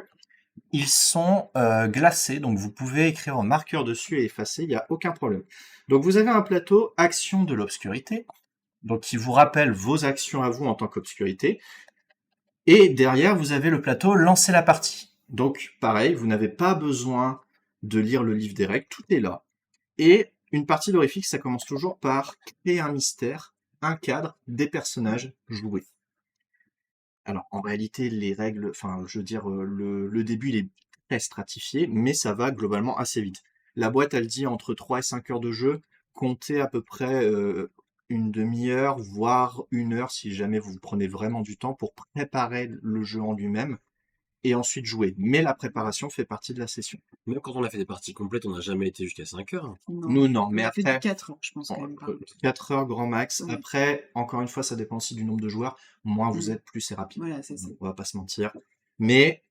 ils sont glacés, donc vous pouvez écrire en marqueur dessus et effacer, il n'y a aucun problème. Donc, vous avez un plateau action de l'obscurité, donc qui vous rappelle vos actions à vous en tant qu'obscurité. Et derrière, vous avez le plateau lancer la partie. Donc, pareil, vous n'avez pas besoin de lire le livre des règles, tout est là. Et une partie d'horrifique, ça commence toujours par créer un mystère, un cadre, des personnages, jouer. Alors, en réalité, les règles, enfin, je veux dire, le début, il est très stratifié, mais ça va globalement assez vite. La boîte, elle dit entre 3 et 5 heures de jeu, comptez à peu près une demi-heure, voire 1 heure, si jamais vous prenez vraiment du temps pour préparer le jeu en lui-même, et ensuite jouer. Mais la préparation fait partie de la session. Même quand on a fait des parties complètes, on n'a jamais été jusqu'à 5 heures. Non. Nous, non, mais On a fait du après, 4 heures, je pense, quand même. Par contre. 4 heures grand max. Ouais. Après, encore une fois, ça dépend aussi du nombre de joueurs. Moins vous êtes, plus c'est rapide. Voilà, c'est ça. On va pas se mentir. Mais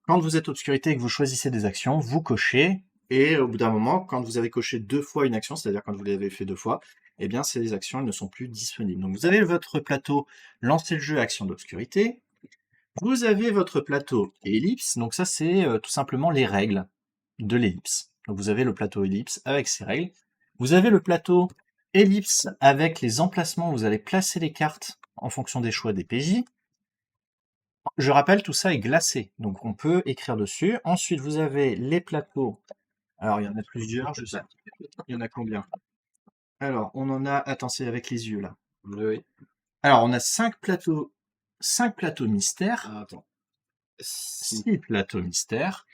quand vous êtes obscurité et que vous choisissez des actions, vous cochez, et au bout d'un moment, quand vous avez coché 2 fois une action, c'est-à-dire quand vous l'avez fait 2 fois, eh bien, ces actions, elles ne sont plus disponibles. Donc, vous avez votre plateau lancer le jeu action d'obscurité. Vous avez votre plateau ellipse. Donc, ça, c'est tout simplement les règles de l'ellipse. Donc, vous avez le plateau ellipse avec ses règles. Vous avez le plateau ellipse avec les emplacements où vous allez placer les cartes en fonction des choix des PJ. Je rappelle, tout ça est glacé, donc on peut écrire dessus. Ensuite, vous avez les plateaux. Alors, il y en a plusieurs, je sais. Il y en a combien? Alors, on en a... Attends, c'est avec les yeux, là. Oui. Alors, on a 5 plateaux mystères. Ah, attends. 6 plateaux mystères.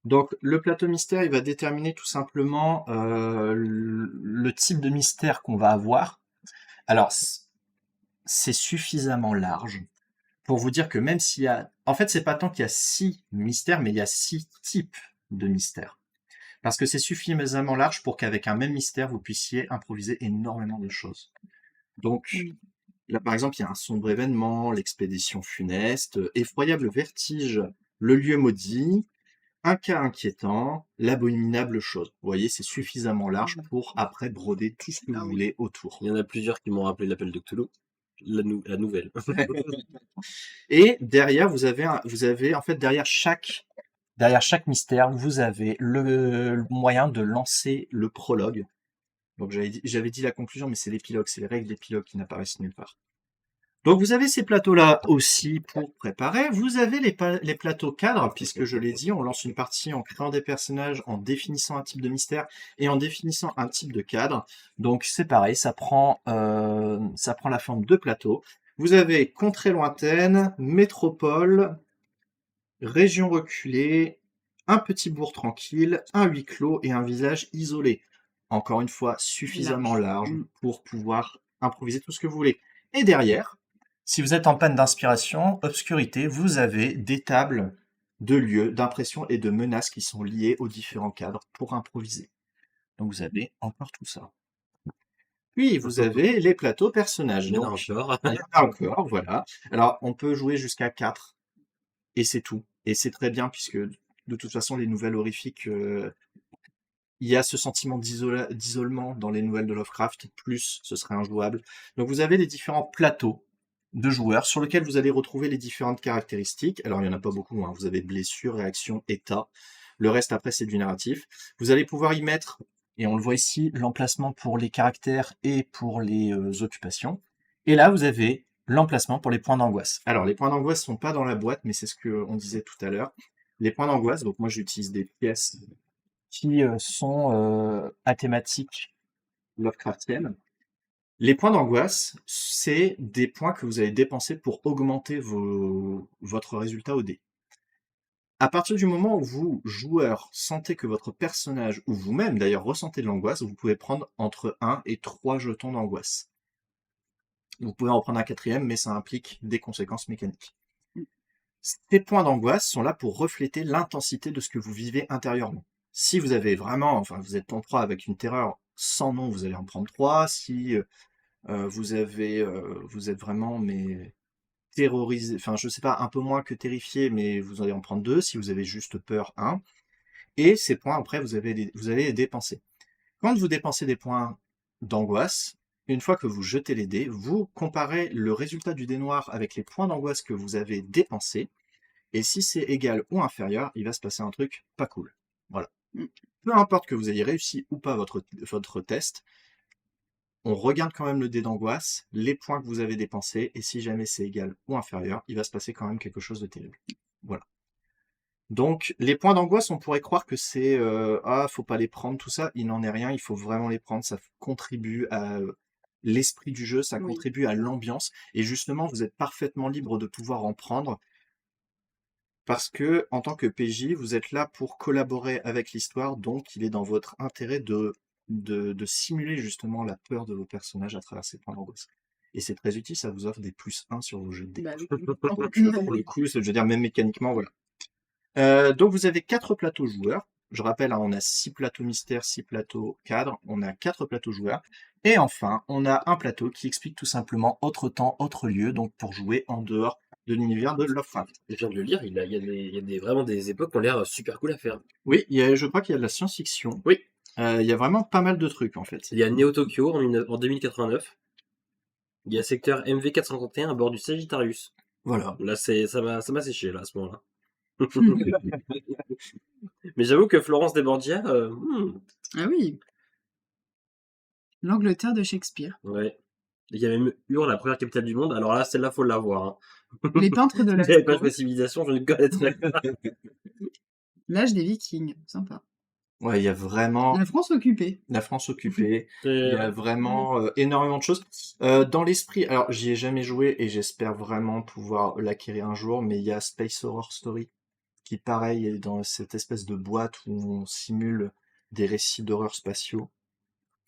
Donc, le plateau mystère, il va déterminer tout simplement le type de mystère qu'on va avoir. Alors, c'est suffisamment large pour vous dire que même s'il y a... En fait, c'est pas tant qu'il y a 6 mystères, mais il y a 6 types de mystères. Parce que c'est suffisamment large pour qu'avec un même mystère, vous puissiez improviser énormément de choses. Donc, là, par exemple, il y a un sombre événement, l'expédition funeste, effroyable vertige, le lieu maudit, un cas inquiétant, l'abominable chose. Vous voyez, c'est suffisamment large pour après broder tout ce que vous voulez autour. Il y en a plusieurs qui m'ont rappelé l'appel de Cthulhu. La nouvelle. Et derrière, vous avez en fait derrière chaque mystère, vous avez le moyen de lancer le prologue. Donc j'avais dit la conclusion, mais c'est l'épilogue, c'est les règles d'épilogue qui n'apparaissent nulle part. Donc vous avez ces plateaux-là aussi pour préparer. Vous avez les plateaux cadres, puisque je l'ai dit, on lance une partie en créant des personnages, en définissant un type de mystère et en définissant un type de cadre. Donc c'est pareil, ça prend la forme de plateaux. Vous avez contrée lointaine, métropole, région reculée, un petit bourg tranquille, un huis clos et un visage isolé. Encore une fois, suffisamment large pour pouvoir improviser tout ce que vous voulez. Et derrière, si vous êtes en panne d'inspiration, obscurité, vous avez des tables de lieux, d'impression et de menaces qui sont liées aux différents cadres pour improviser. Donc vous avez encore tout ça. Puis vous avez les plateaux personnages. Il y en a Donc, encore. il y en a encore, voilà. Alors on peut jouer jusqu'à 4 et c'est tout. Et c'est très bien puisque de toute façon les nouvelles horrifiques, il y a ce sentiment d'isolement dans les nouvelles de Lovecraft, plus ce serait injouable. Donc vous avez les différents plateaux de joueur sur lequel vous allez retrouver les différentes caractéristiques. Alors, il n'y en a pas beaucoup, hein. Vous avez blessure, réaction, état. Le reste, après, c'est du narratif. Vous allez pouvoir y mettre, et on le voit ici, l'emplacement pour les caractères et pour les occupations. Et là, vous avez l'emplacement pour les points d'angoisse. Alors, les points d'angoisse sont pas dans la boîte, mais c'est ce qu'on disait tout à l'heure. Les points d'angoisse, donc moi, j'utilise des pièces qui sont à thématique Lovecraftienne. Les points d'angoisse, c'est des points que vous allez dépenser pour augmenter votre résultat au dé. À partir du moment où vous, joueur, sentez que votre personnage, ou vous-même d'ailleurs, ressentez de l'angoisse, vous pouvez prendre entre 1 et 3 jetons d'angoisse. Vous pouvez en prendre un 4e, mais ça implique des conséquences mécaniques. Ces points d'angoisse sont là pour refléter l'intensité de ce que vous vivez intérieurement. Si vous avez vraiment, enfin vous êtes en proie avec une terreur sans nom, vous allez en prendre 3. Si vous êtes vraiment terrorisé, enfin je sais pas, un peu moins que terrifié, mais vous allez en prendre 2. Si vous avez juste peur, 1. Et ces points, après, vous allez les dépenser. Quand vous dépensez des points d'angoisse, une fois que vous jetez les dés, vous comparez le résultat du dé noir avec les points d'angoisse que vous avez dépensés. Et si c'est égal ou inférieur, il va se passer un truc pas cool. Voilà. Peu importe que vous ayez réussi ou pas votre test, on regarde quand même le dé d'angoisse, les points que vous avez dépensés, et si jamais c'est égal ou inférieur, il va se passer quand même quelque chose de terrible. Voilà. Donc, les points d'angoisse, on pourrait croire que c'est faut pas les prendre, tout ça. Il n'en est rien, il faut vraiment les prendre. Ça contribue à l'esprit du jeu, ça contribue à l'ambiance. Et justement, vous êtes parfaitement libre de pouvoir en prendre parce que, en tant que PJ, vous êtes là pour collaborer avec l'histoire. Donc, il est dans votre intérêt de simuler justement la peur de vos personnages à travers ces points d'angoisse. Et c'est très utile, ça vous offre des +1 sur vos jeux de dés. Bah oui. Donc, pour le coup, je veux dire, même mécaniquement, voilà. Donc vous avez 4 plateaux joueurs. Je rappelle, hein, on a 6 plateaux mystères, 6 plateaux cadres, on a 4 plateaux joueurs. Et enfin, on a un plateau qui explique tout simplement autre temps, autre lieu, donc pour jouer en dehors de l'univers de Lovecraft. Je viens de le lire, il y a vraiment des époques qui ont l'air super cool à faire. Oui, je crois qu'il y a de la science-fiction. Oui. Il y a vraiment pas mal de trucs en fait. Il y a Neo Tokyo en 2089. Il y a secteur MV431 à bord du Sagittarius. Voilà. Là, ça m'a séché là à ce moment-là. Mais j'avoue que Florence Desbordia, Ah oui. L'Angleterre de Shakespeare. ouais. Il y avait même Ur, la première capitale du monde. Alors là, celle-là, faut l'avoir. Hein. Les peintres de la J'avais pas de civilisation, je ne connaîtrais pas. L'âge des Vikings. Sympa. Ouais, il y a vraiment La France occupée. la France occupée. Il y a vraiment énormément de choses. Dans l'esprit, alors j'y ai jamais joué et j'espère vraiment pouvoir l'acquérir un jour, mais il y a Space Horror Story qui, pareil, est dans cette espèce de boîte où on simule des récits d'horreur spatiaux.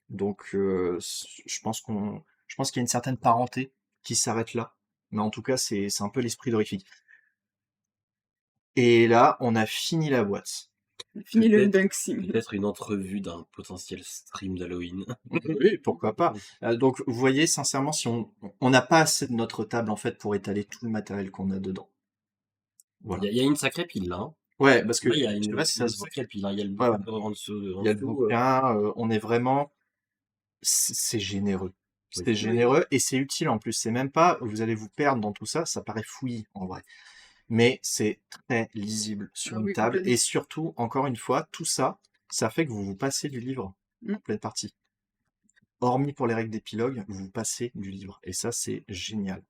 Donc, je pense qu'il y a une certaine parenté qui s'arrête là. Mais en tout cas, c'est un peu l'esprit d'horrifique. Et là, on a fini la boîte. Fini le Peut-être- Dunxing. Peut-être une entrevue d'un potentiel stream d'Halloween. Oui, pourquoi pas. Donc, vous voyez, sincèrement, si on n'a pas assez de notre table, en fait, pour étaler tout le matériel qu'on a dedans. Voilà. Il y a une sacrée pile là. Hein. Ouais, parce que Ouais, il y a je sais une pas si ça se voit. sacrée pile. Hein. Il y a le Ouais, ouais. bouquin en dessous. Il y a le bouquin, on est vraiment... C'est généreux. Oui. C'est généreux et c'est utile en plus. C'est même pas, vous allez vous perdre dans tout ça, ça paraît fouillis en vrai. Mais c'est très lisible sur Ah une oui, table. complètement. Et surtout, encore une fois, tout ça, ça fait que vous vous passez du livre en pleine partie. Hormis pour les règles d'épilogue, vous vous passez du livre. Et ça, c'est génial.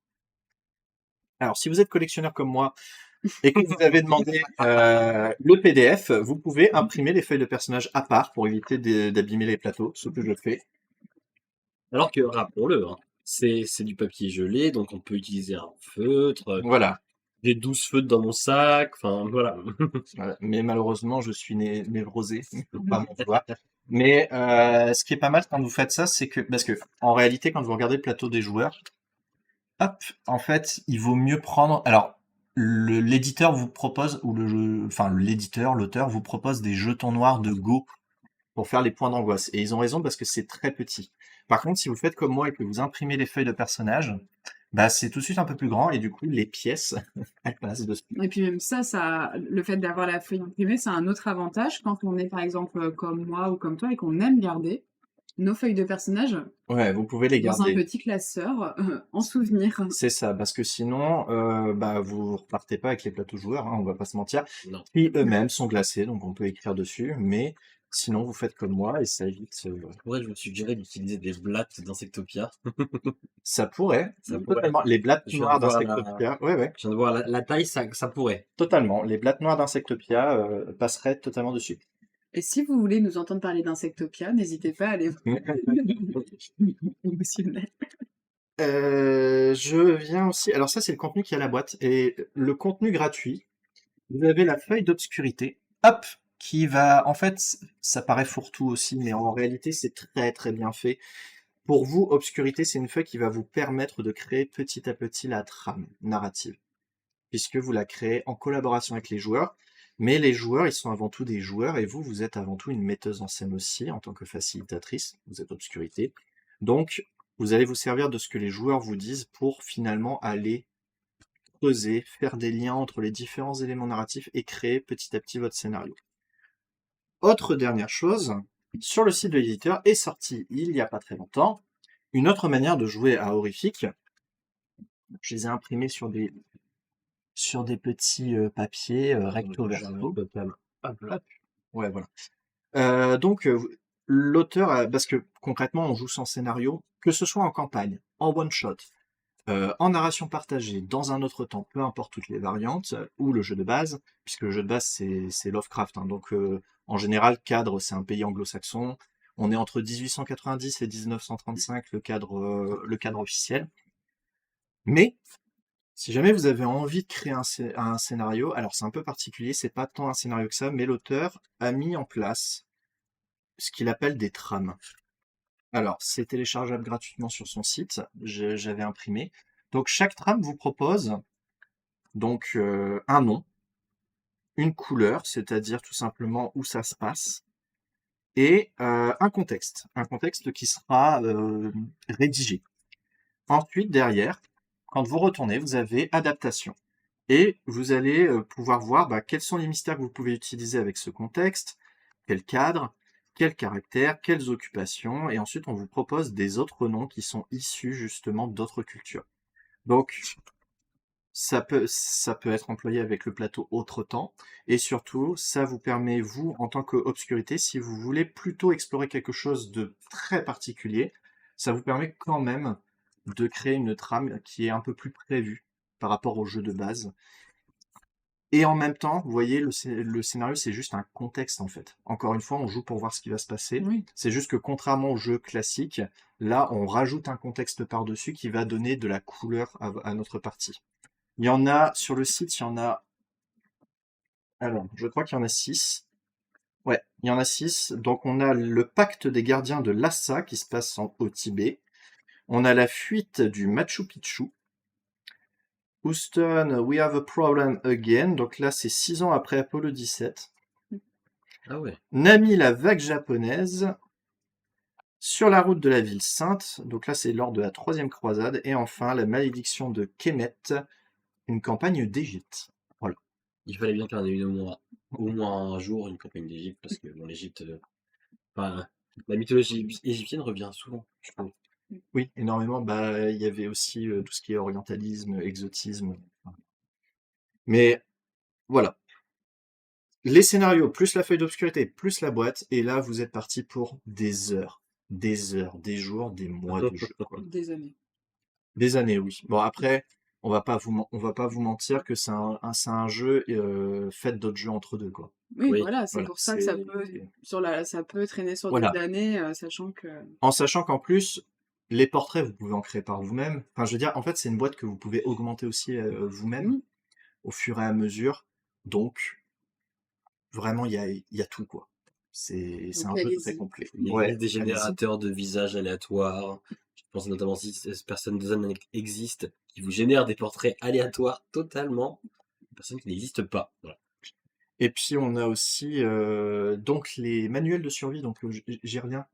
Alors, si vous êtes collectionneur comme moi et que vous avez demandé le PDF, vous pouvez imprimer les feuilles de personnages à part pour éviter d'abîmer les plateaux, ce que je fais. Alors que, rappelons-le, hein, c'est du papier gelé, donc on peut utiliser un feutre. Voilà. J'ai 12 feutres dans mon sac, enfin voilà. Voilà. Mais malheureusement, je suis névrosé, faut pas m'en vouloir. Mais ce qui est pas mal quand vous faites ça, c'est que, parce que en réalité, quand vous regardez le plateau des joueurs, hop, en fait, il vaut mieux prendre. Alors, l'éditeur vous propose, ou l'éditeur, l'auteur vous propose des jetons noirs de Go pour faire les points d'angoisse. Et ils ont raison parce que c'est très petit. Par contre, si vous faites comme moi et que vous imprimez les feuilles de personnages, bah c'est tout de suite un peu plus grand et du coup les pièces elles passent dessus. Et puis même ça, le fait d'avoir la feuille imprimée, c'est un autre avantage quand on est par exemple comme moi ou comme toi et qu'on aime garder. nos feuilles de personnages Ouais, vous pouvez les dans un garder. petit classeur en souvenir. C'est ça, parce que sinon, bah, vous repartez pas avec les plateaux joueurs, hein, on va pas se mentir, Non. qui eux-mêmes sont glacés, donc on peut écrire dessus, mais sinon vous faites comme moi et ça évite. Ouais, je me suggérais d'utiliser des blattes d'Insectopia. Ça pourrait, Ça pourrait. totalement. Les blattes Je viens noires de voir d'Insectopia, ouais, je viens de voir la taille, ça pourrait. totalement. Les blattes noires d'Insectopia passeraient totalement dessus. Et si vous voulez nous entendre parler d'Insectopia, n'hésitez pas à aller émotionnel. Je viens aussi. Alors ça, c'est le contenu qui est à la boîte. Et le contenu gratuit, vous avez la feuille d'obscurité, hop, qui va. En fait, ça paraît fourre-tout aussi, mais en réalité, c'est très très bien fait. Pour vous, obscurité, c'est une feuille qui va vous permettre de créer petit à petit la trame narrative, puisque vous la créez en collaboration avec les joueurs. Mais les joueurs, ils sont avant tout des joueurs, et vous, vous êtes avant tout une metteuse en scène aussi, en tant que facilitatrice. Vous êtes obscurité. Donc, vous allez vous servir de ce que les joueurs vous disent pour finalement aller creuser, faire des liens entre les différents éléments narratifs et créer petit à petit votre scénario. Autre dernière chose, sur le site de l'éditeur est sorti il n'y a pas très longtemps une autre manière de jouer à Horrifique. Je les ai imprimés sur des petits papiers recto verso. Hop. Ouais, voilà. Donc, l'auteur, parce que concrètement, on joue sans scénario, que ce soit en campagne, en one-shot, en narration partagée, dans un autre temps, peu importe toutes les variantes, ou le jeu de base, puisque le jeu de base, c'est Lovecraft. Hein, donc, en général, cadre, c'est un pays anglo-saxon. On est entre 1890 et 1935, le cadre officiel. Mais, si jamais vous avez envie de créer un scénario, alors c'est un peu particulier, c'est pas tant un scénario que ça, mais l'auteur a mis en place ce qu'il appelle des trames. Alors, c'est téléchargeable gratuitement sur son site, j'avais imprimé. Donc, chaque trame vous propose donc un nom, une couleur, c'est-à-dire tout simplement où ça se passe, et un contexte qui sera rédigé. Ensuite, derrière, quand vous retournez, vous avez adaptation. Et vous allez pouvoir voir quels sont les mystères que vous pouvez utiliser avec ce contexte, quel cadre, quel caractère, quelles occupations, et ensuite on vous propose des autres noms qui sont issus justement d'autres cultures. Donc ça peut être employé avec le plateau autre temps, et surtout ça vous permet, vous, en tant qu'obscurité, si vous voulez plutôt explorer quelque chose de très particulier, ça vous permet quand même de créer une trame qui est un peu plus prévue par rapport au jeu de base. Et en même temps, vous voyez, le scénario, c'est juste un contexte, en fait. Encore une fois, on joue pour voir ce qui va se passer. Oui. C'est juste que contrairement au jeu classique, là, on rajoute un contexte par-dessus qui va donner de la couleur à notre partie. Il y en a, sur le site, il y en a... Alors, je crois qu'il y en a 6. Ouais, il y en a 6. Donc, on a le pacte des gardiens de Lhasa, qui se passe au Tibet. On a la fuite du Machu Picchu. Houston, we have a problem again. Donc là, c'est 6 ans après Apollo 17. Ah ouais. Nami, la vague japonaise. Sur la route de la ville sainte. Donc là, c'est lors de la 3e croisade. Et enfin, la malédiction de Kemet, une campagne d'Égypte. Voilà. Il fallait bien qu'il y en ait une au moins un jour, une campagne d'Égypte, parce que bon, l'Égypte, enfin, la mythologie égyptienne revient souvent, je trouve. Oui, énormément. Il y avait aussi tout ce qui est orientalisme, exotisme. Mais voilà. Les scénarios, plus la feuille d'obscurité, plus la boîte, et là, vous êtes parti pour des heures, des jours, des mois de jeu, quoi. Des années. Des années, oui. Bon, après, on va pas vous mentir que c'est un jeu fait d'autres jeux entre deux, quoi. Oui, Oui, voilà, c'est Voilà, pour ça que ça peut traîner sur des Voilà. années, sachant que En sachant qu'en plus, les portraits, vous pouvez en créer par vous-même. Enfin, je veux dire, en fait, c'est une boîte que vous pouvez augmenter aussi vous-même au fur et à mesure. Donc, vraiment, il y a tout, quoi. C'est Donc, un jeu allez-y. très complet. il Ouais, existe des allez-y. générateurs de visages aléatoires. Je pense notamment si ces personnes de zone existent, qui vous génèrent des portraits aléatoires totalement, de personnes qui n'existent pas. Voilà. Et puis, on a aussi donc les manuels de survie. Donc, j'y reviens.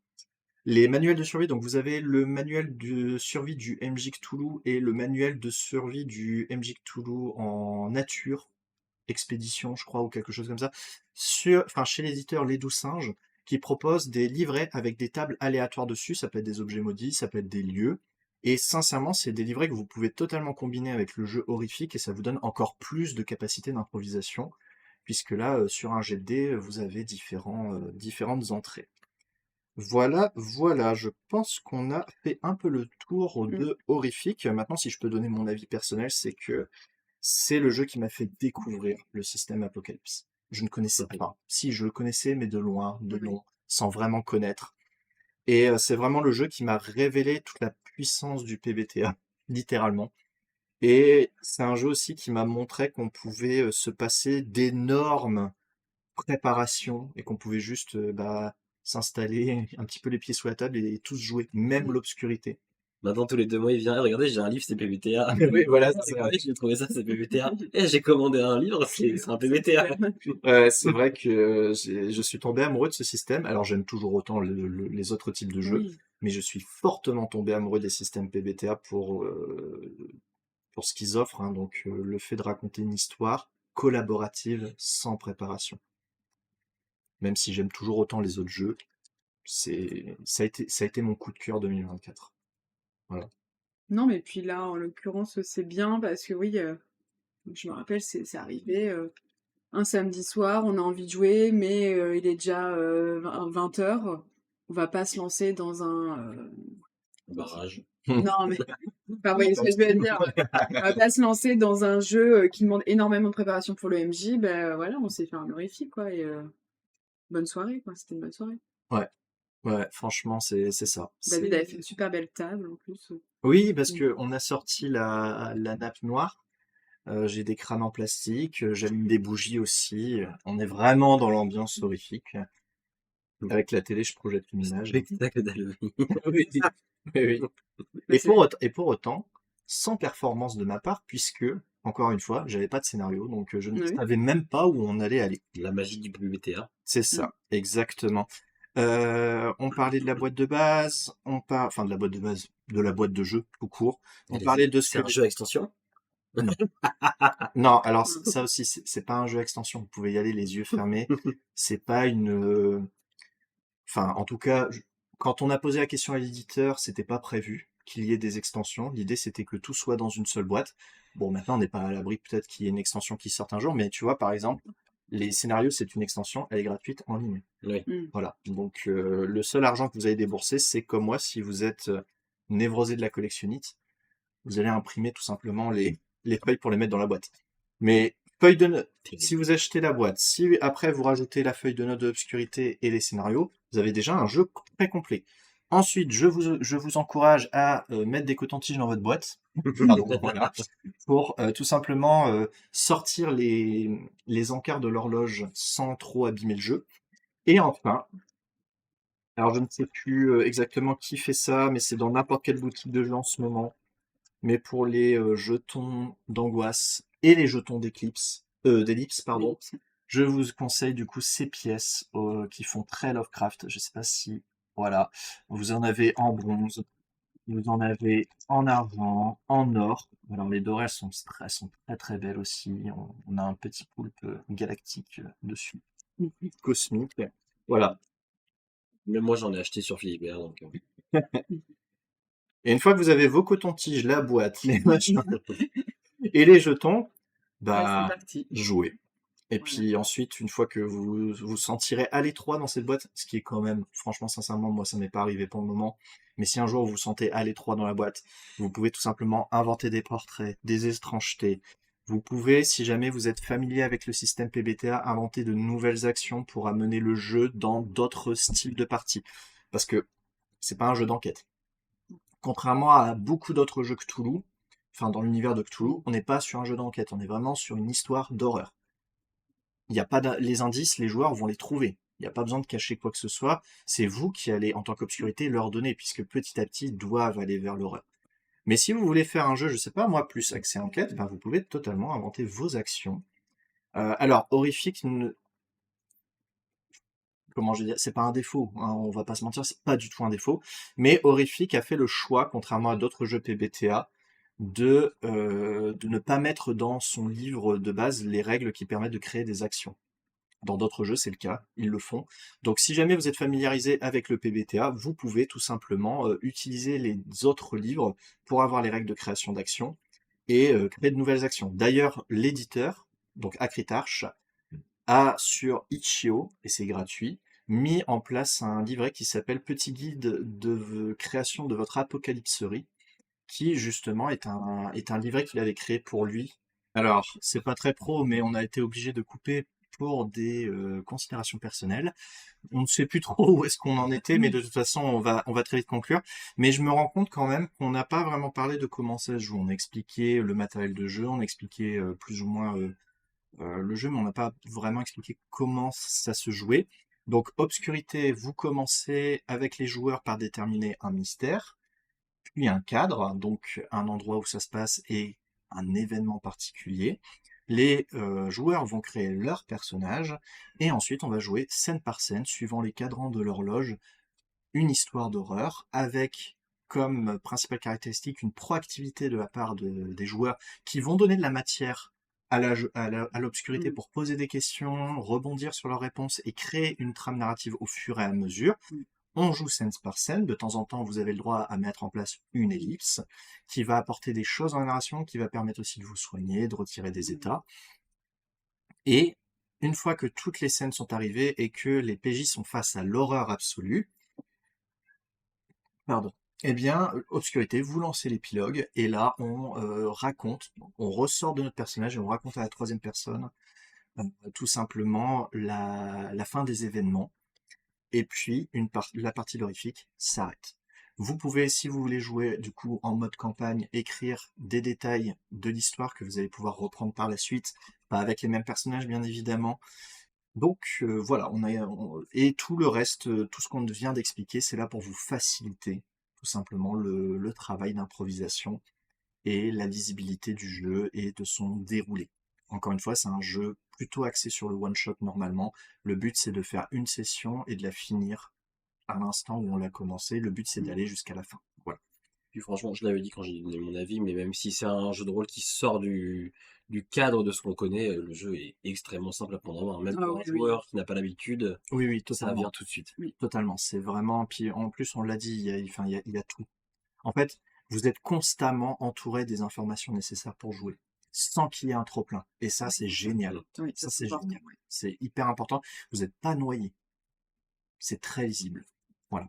Les manuels de survie, donc vous avez le manuel de survie du MJ Cthulhu et le manuel de survie du MJ Cthulhu en nature, expédition, je crois, ou quelque chose comme ça, chez l'éditeur Les Doux Singes. qui propose des livrets avec des tables aléatoires dessus. Ça peut être des objets maudits, ça peut être des lieux. Et sincèrement, c'est des livrets que vous pouvez totalement combiner avec le jeu horrifique et ça vous donne encore plus de capacité d'improvisation, puisque là, sur un jet de dés, vous avez différentes entrées. Voilà, je pense qu'on a fait un peu le tour Mm. de Horrifique. Maintenant, si je peux donner mon avis personnel, c'est que c'est le jeu qui m'a fait découvrir le système Apocalypse. Je ne connaissais pas. Si, je le connaissais, mais de loin, de Oui. nom, sans vraiment connaître. Et c'est vraiment le jeu qui m'a révélé toute la puissance du PBTA, littéralement. Et c'est un jeu aussi qui m'a montré qu'on pouvait se passer d'énormes préparations et qu'on pouvait juste s'installer un petit peu les pieds sous la table et tous jouer, même l'obscurité. Maintenant, tous les 2 mois, il vient, regardez, j'ai un livre, c'est PBTA. Oui, voilà, c'est ça. Regardez, j'ai trouvé ça, c'est PBTA. Et j'ai commandé un livre, c'est un PBTA. C'est vrai que je suis tombé amoureux de ce système. Alors j'aime toujours autant les autres types de jeux, Oui. mais je suis fortement tombé amoureux des systèmes PBTA pour ce qu'ils offrent, hein. Donc le fait de raconter une histoire collaborative sans préparation. Même si j'aime toujours autant les autres jeux, ça a été mon coup de cœur 2024. Voilà. Non, mais puis là, en l'occurrence, c'est bien parce que oui, je me rappelle, c'est arrivé un samedi soir, on a envie de jouer, mais il est déjà 20h. On va pas se lancer dans un. Barrage. Non, mais. Enfin, vous voyez ce que je veux dire. On va pas se lancer dans un jeu qui demande énormément de préparation pour le MJ. Ben voilà, on s'est fait un horrifique, quoi. Et bonne soirée, quoi. C'était une bonne soirée. Ouais, franchement, c'est ça. David avait fait une super belle table en plus. Oui, parce Mm. que on a sorti la nappe noire. J'ai des crânes en plastique, j'allume des bougies aussi. On est vraiment dans l'ambiance horrifique. Avec la télé, je projette une image. Spectacle d'Halloween. Oui, oui. Mais Et pour autant, sans performance de ma part, puisque, encore une fois, j'avais pas de scénario, donc je ne Oui. savais même pas où on allait aller. La magie du PBTA. C'est ça, exactement. On parlait de la boîte de base, enfin de la boîte de base, de la boîte de jeu tout court. On parlait de ce C'est que un jeu à extension? Non, alors ça aussi, c'est pas un jeu à extension. Vous pouvez y aller les yeux fermés. C'est pas enfin, en tout cas, quand on a posé la question à l'éditeur, c'était pas prévu qu'il y ait des extensions. L'idée, c'était que tout soit dans une seule boîte. Bon, maintenant, on n'est pas à l'abri peut-être qu'il y ait une extension qui sorte un jour, mais tu vois, par exemple, les scénarios, c'est une extension, elle est gratuite en ligne. Oui. Mm. Voilà. Donc, le seul argent que vous allez débourser, c'est comme moi, si vous êtes névrosé de la collectionnite, vous allez imprimer tout simplement les feuilles pour les mettre dans la boîte. Mais feuille de notes, si vous achetez la boîte, si après vous rajoutez la feuille de notes de l'obscurité et les scénarios, vous avez déjà un jeu très complet. Ensuite, je vous encourage à mettre des cotons-tiges dans votre boîte. Pardon, voilà. Pour tout simplement sortir les encarts de l'horloge sans trop abîmer le jeu. Et enfin, alors je ne sais plus exactement qui fait ça, mais c'est dans n'importe quelle boutique de jeu en ce moment. Mais pour les jetons d'angoisse et les jetons d'ellipse, pardon, je vous conseille du coup ces pièces qui font très Lovecraft. Je sais pas si, voilà, vous en avez en bronze, vous en avez en argent, en or. Alors les dorées, elles sont très très belles aussi. On a un petit poulpe galactique dessus, cosmique. Voilà. Même moi, j'en ai acheté sur Philibert, donc. Et une fois que vous avez vos cotons-tiges, la boîte, les machins et les jetons, C'est bah parti. jouez. Et Voilà. puis ensuite, une fois que vous vous sentirez à l'étroit dans cette boîte, ce qui est quand même, franchement, sincèrement, moi ça m'est pas arrivé pour le moment, mais si un jour vous vous sentez à l'étroit dans la boîte, vous pouvez tout simplement inventer des portraits, des étrangetés. Vous pouvez, si jamais vous êtes familier avec le système PBTA, inventer de nouvelles actions pour amener le jeu dans d'autres styles de partie. Parce que c'est pas un jeu d'enquête. Contrairement à beaucoup d'autres jeux Cthulhu, enfin dans l'univers de Cthulhu, on n'est pas sur un jeu d'enquête, on est vraiment sur une histoire d'horreur. Il y a pas les indices, les joueurs vont les trouver. Il n'y a pas besoin de cacher quoi que ce soit. C'est vous qui allez, en tant qu'obscurité, leur donner, puisque petit à petit, ils doivent aller vers l'horreur. Mais si vous voulez faire un jeu, je sais pas, moi, plus axé enquête, ben vous pouvez totalement inventer vos actions. Alors, horrifique, comment je vais dire, c'est pas un défaut, hein, on va pas se mentir, c'est pas du tout un défaut. Mais horrifique a fait le choix, contrairement à d'autres jeux PBTA, de ne pas mettre dans son livre de base les règles qui permettent de créer des actions. Dans d'autres jeux, c'est le cas, ils le font. Donc si jamais vous êtes familiarisé avec le PBTA, vous pouvez tout simplement utiliser les autres livres pour avoir les règles de création d'actions et créer de nouvelles actions. D'ailleurs, l'éditeur, donc Acritarch, a sur Itch.io, et c'est gratuit, mis en place un livret qui s'appelle Petit guide de création de votre apocalypserie, qui justement est un livret qu'il avait créé pour lui. Alors, c'est pas très pro, mais on a été obligé de couper pour des considérations personnelles. On ne sait plus trop où est-ce qu'on en était, mais de toute façon, on va très vite conclure. Mais je me rends compte quand même qu'on n'a pas vraiment parlé de comment ça se joue. On a expliqué le matériel de jeu, on a expliqué plus ou moins le jeu, mais on n'a pas vraiment expliqué comment ça se jouait. Donc, Obscurité, vous commencez avec les joueurs par déterminer un mystère, puis un cadre, donc un endroit où ça se passe et un événement particulier. Les joueurs vont créer leur personnage, et ensuite on va jouer scène par scène, suivant les cadrans de l'horloge, une histoire d'horreur, avec comme principale caractéristique une proactivité de la part des joueurs qui vont donner de la matière à l'obscurité Mm. pour poser des questions, rebondir sur leurs réponses et créer une trame narrative au fur et à mesure. Mm. On joue scène par scène, de temps en temps vous avez le droit à mettre en place une ellipse qui va apporter des choses dans la narration, qui va permettre aussi de vous soigner, de retirer des états. Et une fois que toutes les scènes sont arrivées et que les PJ sont face à l'horreur absolue, pardon, eh bien, Obscurité, vous lancez l'épilogue, et là on raconte, on ressort de notre personnage et on raconte à la troisième personne tout simplement la fin des événements. Et puis la partie horrifique s'arrête. Vous pouvez, si vous voulez jouer du coup en mode campagne, écrire des détails de l'histoire que vous allez pouvoir reprendre par la suite, pas avec les mêmes personnages bien évidemment. Donc voilà, et tout le reste, tout ce qu'on vient d'expliquer, c'est là pour vous faciliter tout simplement le travail d'improvisation et la lisibilité du jeu et de son déroulé. Encore une fois, c'est un jeu plutôt axé sur le one-shot normalement. Le but, c'est de faire une session et de la finir à l'instant où on l'a commencé. Le but, c'est d'aller jusqu'à la fin. Voilà. Puis franchement, je l'avais dit quand j'ai donné mon avis, mais même si c'est un jeu de rôle qui sort du cadre de ce qu'on connaît, le jeu est extrêmement simple à prendre en main. Même Ah pour un oui, oui. joueur qui n'a pas l'habitude, Oui, oui, ça totalement. vient tout de suite. Totalement. C'est vraiment. Puis en plus, on l'a dit, il y a tout. En fait, vous êtes constamment entouré des informations nécessaires pour jouer, sans qu'il y ait un trop-plein. Et ça, c'est génial. Oui, Ça, c'est c'est important, génial. ouais. C'est hyper important. Vous n'êtes pas noyé. C'est très lisible. Voilà.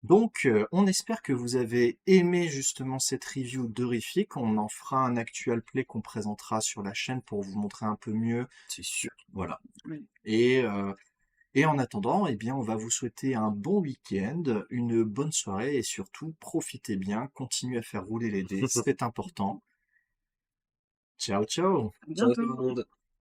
Donc, on espère que vous avez aimé justement cette review d'Horrifique. On en fera un actual play qu'on présentera sur la chaîne pour vous montrer un peu mieux. C'est sûr. Voilà. Oui. Et en attendant, eh bien, on va vous souhaiter un bon week-end, une bonne soirée et surtout, profitez bien, continuez à faire rouler les dés, c'est important. Ciao, ciao! À Ciao tout bientôt. le monde.